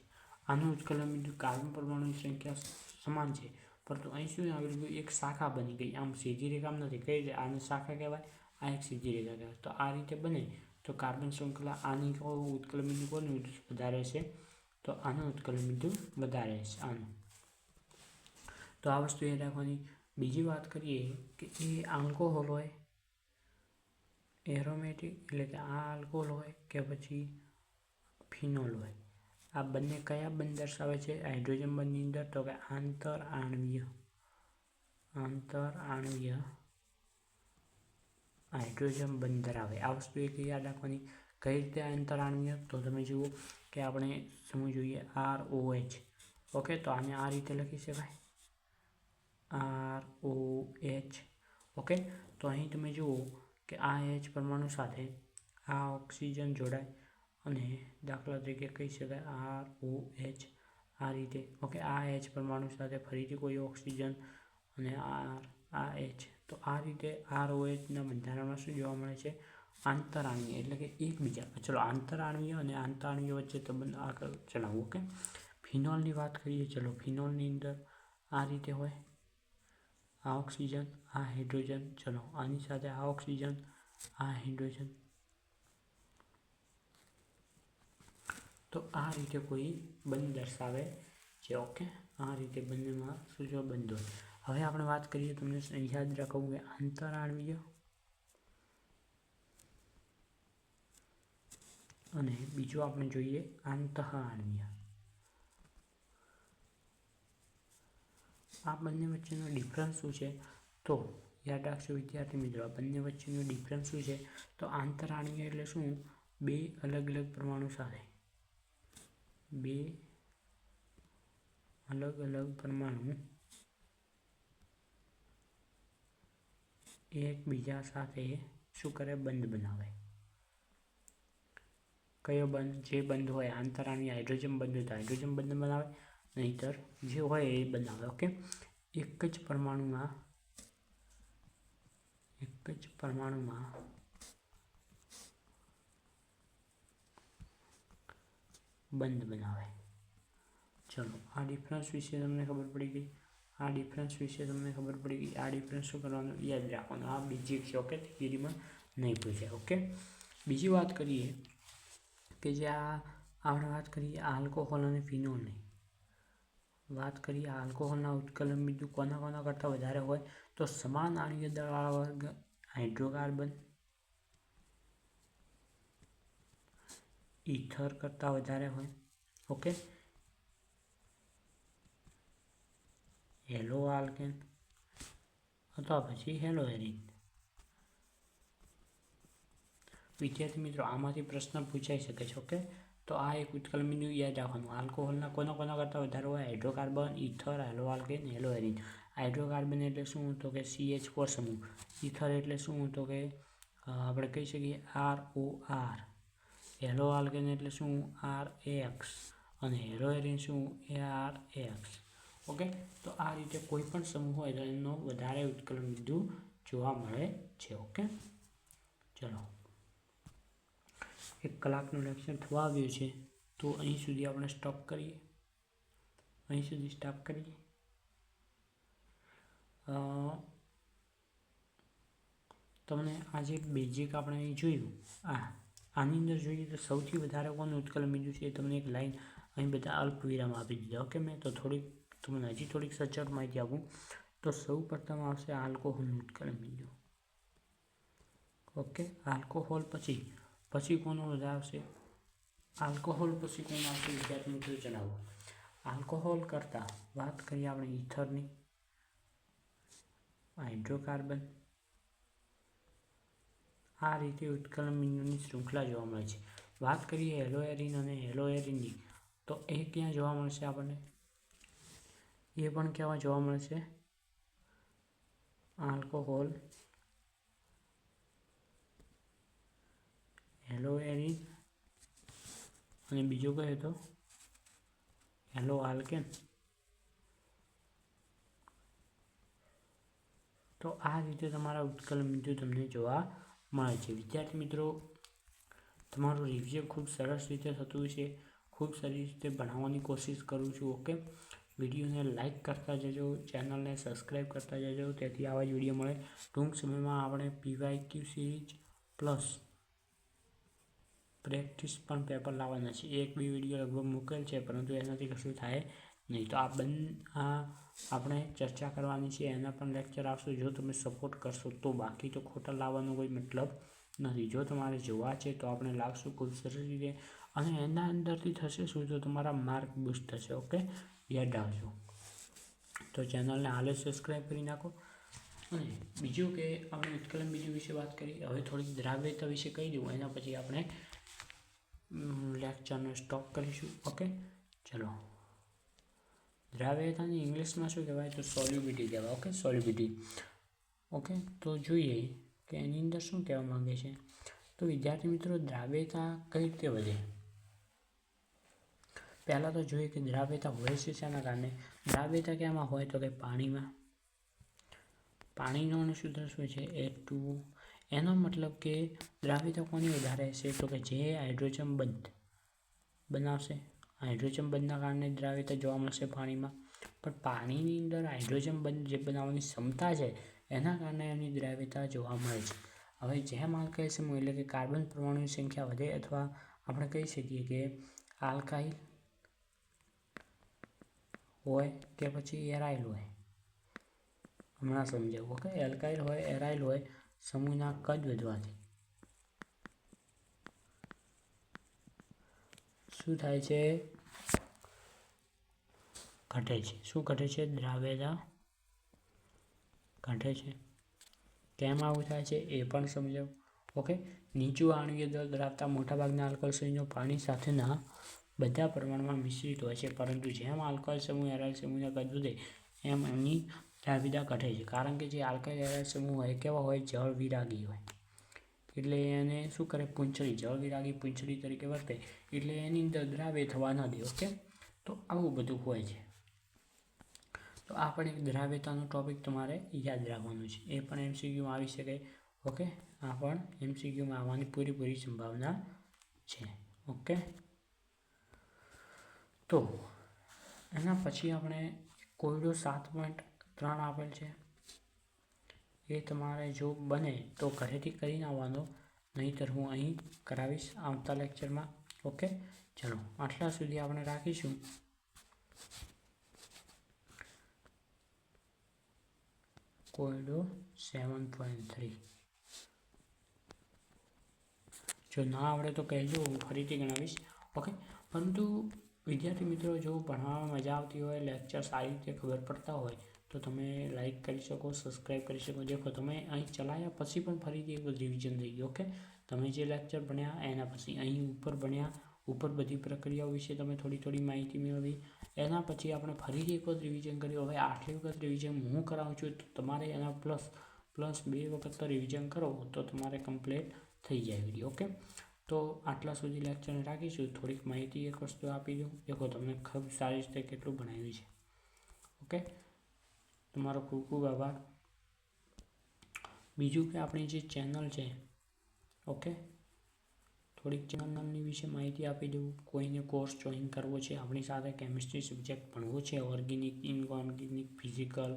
Speaker 1: આનું ઉત્કલન બિંદુ કાર્બન પરમાણુની સંખ્યા સમાન છે, પરંતુ અહીં શું આવી ગયું? એક શાખા બની ગઈ. આમ સીધી રેખા નથી, કઈ રીતે? આને શાખા કહેવાય, આ એક સીધી રેખા કહેવાય. તો આ રીતે બને તો કાર્બન શૃંખલા આની ઉત્કલન બિંદુ કોનું વધારે છે? તો આનું ઉત્કલન બિંદુ વધારે છે આનું. તો આ વસ્તુ યાદ રાખવાની. બીજી વાત કરીએ કે એ આલ્કોહોલ હોય, એરોમેટિક એટલે કે આ આલ્કોહોલ હોય કે પછી ફિનોલ હોય, આ બંને કયા બંધ દર્શાવે છે હાઇડ્રોજન બંધની અંદર? તો કે આંતર આણ્વીય હાઇડ્રોજન બંધ ધરાવે. આ વસ્તુ એક યાદ રાખવાની. કઈ રીતે આંતર આણ્વીય? તો તમે જુઓ કે આપણે સમજવું જોઈએ ROH. ઓકે, તો આને આ રીતે લખી શકાય ROH. ઓકે, તો અહીં તમે જુઓ કે આ H પરમાણુ સાથે આ ઓક્સિજન જોડાય અને દાખલા તરીકે કહી શકાય ROH આ રીતે. ઓકે, આ H પરમાણુ સાથે ફરીથી કોઈ ઓક્સિજન અને આ H. તો આ રીતે ROHના બંધારણમાં શું જોવા મળે છે? આંતરાણ્વીય એટલે કે એકબીજા. ચલો આંતરાણ્વીય અને આંતરાણ્વીય વચ્ચે સંબંધ આગળ જણાવો. ઓકે, ફિનોલની વાત કરીએ. ચલો ફિનોલની અંદર આ રીતે હોય, આ ઓક્સિજન આ હાઇડ્રોજન. ચલો આની સાથે આ ઓક્સિજન આ હાઇડ્રોજન. તો આ રીતે કોઈ બંધ દર્શાવે છે. ઓકે, આ રીતે બંનેમાં શું જો બંધ હોય. હવે આપણે વાત કરીએ, તમને યાદ રાખવું કે આંતરાણ્વીય અને બીજું આપણે જોઈએ આંતઃઆણ્વીય. આ બંને વચ્ચેનો ડિફરન્સ શું છે? તો યાદ રાખશો વિદ્યાર્થી મિત્રો, આ બંને વચ્ચેનો ડિફરન્સ શું છે? તો આંતરાણ્વીય એટલે શું? બે અલગ અલગ પરમાણુ સાથે એકબીજા સાથે શું કરે? બંધ બનાવે. કયો બંધ? જે બંધ હોય આંતરાણ્વીય હાઇડ્રોજન બંધ હોય તો હાઇડ્રોજન બંધ બનાવે, નહીતર જે હોય એ બનાવે. ઓકે, એક જ પરમાણુમાં બંધ બનાવે. ચલો આ ડિફરન્સ વિશે તમને ખબર પડી ગઈ. આ ડિફરન્સ શું કરવાનું? યાદ રાખવાનું. આ બેઝિક છે. ઓકે, થિયરીમાં નહીં પૂછાય. ઓકે, બીજી વાત કરીએ કે જે આપણે વાત કરીએ આલ્કોહોલ અને ફિનોલની વાત કરીએ. આલ્કોહોલના ઉત્કલન બિંદુ કોના કરતાં વધારે હોય? તો સમાન આણ્વીય દળવાળા વર્ગ હાઇડ્રોકાર્બન ઇથર કરતાં વધારે હોય. ઓકે, હેલો આલ્કેન અથવા પછી હેલોએરિન. વિદ્યાર્થી મિત્રો, આમાંથી પ્રશ્ન પૂછાઈ શકે છે. ઓકે, તો આ એક ઉત્કલન બિંદુ યાદ રાખવાનું. આલ્કોહોલના કોના કરતાં વધારે હોય? Hydrocarbon, ether, haloalkane, haloarene. Hydrocarbon એટલે શું? તો કે CH4 સમૂહ. ઇથર એટલે શું? તો કે આપણે કહી શકીએ ROR. હેલો આલ્કેન એટલે શું? RX. અને હેલોએરિન શું? ARX. ઓકે, તો આ રીતે કોઈ પણ સમૂહ હોય તો એનો વધારે ઉત્કલન બિંદુ જોવા મળે છે. ઓકે, ચલો 1 કલાકનું લેક્ચર થવા આવ્યું છે, તો અહીં સુધી આપણે સ્ટોપ કરીએ. તમને આજે બેઝિક આપણે અહીં જોયું. આની અંદર જોઈએ તો સૌથી વધારે કોનું ઉત્કલન બિંદુ છે એ તમને એક લાઈન અહીં બધા અલ્પવિરામ આપી દીધા. ઓકે, મેં તો તમને હજી થોડીક સચોટ માહિતી આપું તો સૌ પ્રથમ આવશે આલ્કોહોલનું ઉત્કલન બિંદુ. ઓકે, આલ્કોહોલ પછી કોનો વધારે આવશે? આલ્કોહોલ પછી કોણ આવશે? વિદ્યાર્થી મિત્રો જણાવો. આલ્કોહોલ કરતાં વાત કરીએ આપણે ઇથરની. હાઇડ્રોકાર્બન. આ રીતે ઉત્કલન બિંદુની શૃંખલા જોવા મળે છે. વાત કરીએ હેલોએરિન અને હેલોએરિનની, તો એ ક્યાં જોવા મળશે આપણને? એ પણ ક્યાં જોવા મળશે? આલ્કોહોલ, હેલોએરિન અને બીજો કયો હતો? Hello alkane. તો આ રીતે તમારા ઉત્કલન બિંદુ તમને જોવા મળે છે. વિદ્યાર્થી મિત્રો, તમારું રિવિઝન ખૂબ સરસ રીતે થતું છે. ખૂબ સારી રીતે ભણાવવાની કોશિશ કરું છું. ઓકે, વિડીયોને લાઇક કરતા જજો, ચેનલને સબસ્ક્રાઈબ કરતા જજો, તેથી આવા જ વિડીયો મળે. ટૂંક સમયમાં આપણે PYQ સિરીઝ પ્લસ પ્રેક્ટિસ પણ પેપર લાવવાના છે. એક બી વિડીયો લગભગ મૂકેલ છે, પરંતુ એનાથી કશું થાય નહીં. તો આપણે ચર્ચા કરવાની છે, એના પણ લેક્ચર આવશે જો તમે સપોર્ટ કરશો તો. બાકી તો ખોટા લાવવાનો કોઈ મતલબ નથી. જો તમારે જોવા છે તો આપણે લાવશું ખૂબ સરસ રીતે, અને એના અંદરથી થશે શું? તો તમારા માર્ક બૂસ્ટ થશે. ઓકે, યાદ રાખજો. તો ચેનલને હાલે સબસ્ક્રાઈબ કરી નાખો. અને બીજું કે આપણે ઉત્કલન બિંદુ વિશે વાત કરી, હવે થોડીક દ્રાવ્યતા વિશે કહી દઉં, એના પછી આપણે લેક્ચરને સ્ટોપ કરીશું. ઓકે, ચલો. દ્રાવ્યતાની ઇંગ્લિશમાં શું કહેવાય? તો સોલ્યુબિલિટી કહેવાય. Okay, solubility. ઓકે, તો જોઈએ કે એની અંદર શું કહેવા માંગે છે. તો વિદ્યાર્થી મિત્રો, દ્રાવ્યતા કઈ રીતે વધે? પહેલાં તો જોઈએ કે દ્રાવ્યતા હોય છે શેના કારણે? દ્રાવ્યતા ક્યાંમાં હોય? તો કે પાણીમાં. પાણીનો સૂત્ર શું છે? H2O. એનો મતલબ કે દ્રાવ્યતા કોની વધારે હશે? તો કે જે હાઇડ્રોજન બંધ બનાવશે. હાઇડ્રોજન બંધના કારણે દ્રાવ્યતા જોવા મળશે પાણીમાં. પણ પાણીની અંદર હાઇડ્રોજન બંધ જે બનાવવાની ક્ષમતા છે, એના કારણે એની દ્રાવ્યતા જોવા મળે છે. હવે જેમ આલ્કાઇલ સમૂહ એટલે કે કાર્બન પરમાણુની સંખ્યા વધે, અથવા આપણે કહી શકીએ કે આલ્કાઇલ હોય કે પછી એરાઇલ હોય, હમણાં સમજાવું. ઓકે, એલ્કાઇલ હોય, એરાઇલ હોય, સમૂહના કદ વધવાથી શું થાય છે? ઘટે છે. શું ઘટે છે? દ્રાવ્યતા ઘટે છે. કેમ આવું થાય છે એ પણ સમજાવું. ઓકે, નીચું આણ્વીય દળ ધરાવતા મોટાભાગના આલ્કોહોલ સંયોજનો પાણી સાથેના બધા પ્રમાણમાં મિશ્રિત હોય છે, પરંતુ જેમ આલ્કોહોલ સમૂહ એરાઇલ સમૂહના કદ વધે એમ એમની દ્રાવ્યતા ઘટે છે. કારણ કે જે આલ્કાઇલ એરાઇલ સમૂહ હોય કેવા હોય? જળ વિરાગી હોય. એટલે એને શું કરે? પૂંછડી, જળ વિરાગી પૂંછડી તરીકે વર્તે, એટલે એની અંદર દ્રાવ્ય થવા ન દે. ઓકે, તો આવું બધું હોય છે. તો આ પણ એક દ્રાવ્યતાનો ટોપિક તમારે યાદ રાખવાનું છે. એ પણ MCQમાં આવી શકે. ઓકે, આ પણ MCQમાં આવવાની પૂરેપૂરી સંભાવના છે. ઓકે, તો એના પછી આપણે કોયડો 7.3 આપેલ છે. એ તમારે જો બને તો ઘરેથી કરીને આવવાનો, નહીંતર હું અહીં કરાવીશ આવતા લેક્ચરમાં. ઓકે, ચલો, આટલા સુધી આપણે રાખીશું. કોયડો 7.3. જો ના આવડે તો કહેજો, હું ફરીથી ગણાવીશ. ઓકે, પરંતુ વિદ્યાર્થી મિત્રો, જો ભણવામાં મજા આવતી હોય, લેક્ચર સારી રીતે ખબર પડતા હોય, તો તમે લાઇક કરી શકો, સબસ્ક્રાઈબ કરી શકો. દેખો, તમે અહીં ચલાવ્યા પછી પણ ફરીથી એક રિવિઝન થઈ ગયું. ઓકે, તમે જે લેક્ચર ભણ્યા એના પછી અહીં ઉપર ભણ્યા, ઉપર બધી પ્રક્રિયાઓ વિશે તમે થોડી માહિતી મેળવી. એના પછી આપણે ફરીથી એક વખત રિવિઝન કર્યું. હવે આટલી વખત રિવિઝન હું કરાવું છું, તો તમારે એના પ્લસ 2 વખત તો રિવિઝન કરો, તો તમારે કમ્પ્લીટ થઈ જાય વિડીયો. ઓકે, તો આટલા સુધી લેક્ચરને રાખીશું. થોડીક માહિતી એક વસ્તુ આપી દઉં. દેખો, તમને ખૂબ સારી રીતે કેટલું ભણાવ્યું છે. ઓકે, તમારો ખૂબ ખૂબ આભાર. બીજું કે આપણી જે ચેનલ છે, ઓકે, થોડીક ચેનલની વિશે માહિતી આપી દઉં. કોઈને કોર્સ જોઈન કરવો છે, આપણી સાથે કેમિસ્ટ્રી સબ્જેક્ટ ભણવો છે, organic, inorganic, physical,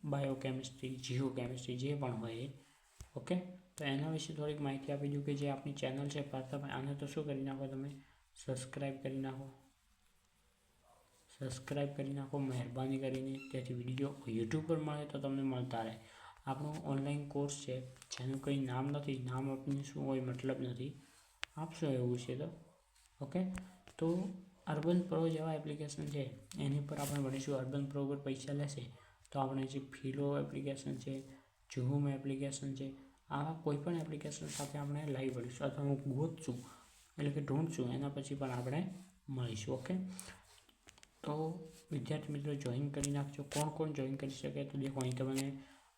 Speaker 1: biochemistry, Jio chemistry, જે પણ હોય. ઓકે, તો એના વિશે થોડીક માહિતી આપી દઉં કે જે આપણી ચેનલ છે પાર્થભાઈ, આને તો શું કરી નાખો? તમે સબસ્ક્રાઈબ કરી નાખો. સબસ્ક્રાઈબ કરી નાખો મહેરબાની કરીને. તેથી વિડીયો યુટ્યુબ પર મળે તો તમને મળતા રહે. આપણો ઓનલાઈન કોર્સ છે, જેનું કંઈ નામ નથી. નામ આપીને શું હોય મતલબ નથી, આપશો એવું છે તો. ઓકે, તો અર્બન પ્રો જેવા એપ્લિકેશન છે, એની પર આપણે ભણીશું. અર્બન પ્રો પર પૈસા લેશે તો આપણે જે ફિલો એપ્લિકેશન છે, ઝૂમ એપ્લિકેશન છે, આવા કોઈપણ એપ્લિકેશન સાથે આપણે લાઈવ મળીશું અથવા હું ગોતશું એટલે કે ઢૂંઢશું એના પછી પણ આપણે મળીશું. ઓકે, તો વિદ્યાર્થી મિત્રો જોઈન કરી નાખજો. કોણ જોઈન કરી શકે તો દેખો અહીં તમને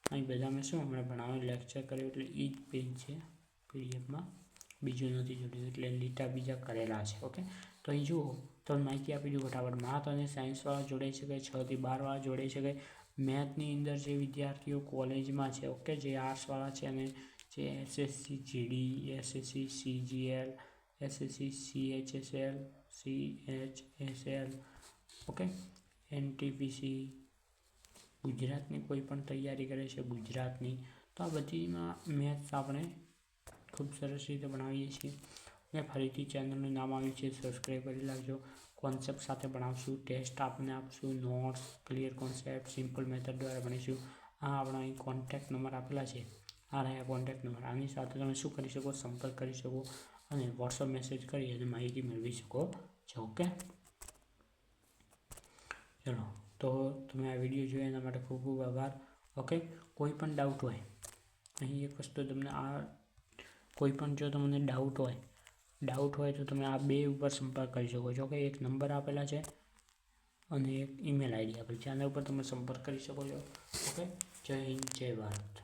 Speaker 1: અહીં બધા મેં શું હમણાં ભણાવવાનું લેક્ચર કર્યું એટલે એ જ પેજ છે પીડીએફમાં, બીજું નથી જોડ્યું એટલે લીટા બીજા કરેલા છે. ઓકે, તો અહીં જુઓ તો માહિતી આપી દઉં ફટાફટ. મેથ અને સાયન્સવાળા જોડાઈ શકે, 6 થી 12 વાળા જોડાઈ શકે. મેથની અંદર જે વિદ્યાર્થીઓ કોલેજમાં છે, ઓકે, જે આર્ટ્સવાળા છે અને જે SSC GD, SSC CGL, SSC CHSL, CHSL, okay, NTPC, ગુજરાતની કોઈ પણ તૈયારી કરે છે ગુજરાતની, તો આ બધીમાં મેથ્સ આપણે ખૂબ સરસ રીતે ભણાવીએ છીએ. અને ફરીથી ચેનલનું નામ આવ્યું છે, સબસ્ક્રાઈબ કરી લાગજો. કોન્સેપ્ટ સાથે ભણાવશું, ટેસ્ટ આપને આપશું, notes, clear concept, simple method દ્વારા ભણીશું. આ આપણા અહીં કોન્ટેક્ટ નંબર આપેલા છે, આ રહ્યા કોન્ટેક્ટ નંબર. આની સાથે તમે શું કરી શકો, સંપર્ક કરી શકો અને વોટ્સઅપ મેસેજ કરી અને માહિતી મેળવી શકો છો. ઓકે, ચલો, તો તમે આ વિડીયો જોયો એના માટે ખૂબ ખૂબ આભાર. ઓકે, કોઈ પણ ડાઉટ હોય, અહીં એક વસ્તુ તમને કોઈ પણ જો તમને ડાઉટ હોય તો તમે આ બે ઉપર સંપર્ક કરી શકો છો. કે એક નંબર આપેલા છે અને એક ઈમેલ આઈડી આપેલી છે, આના ઉપર તમે સંપર્ક કરી શકો છો. ઓકે, જય હિન્દ, જય ભારત.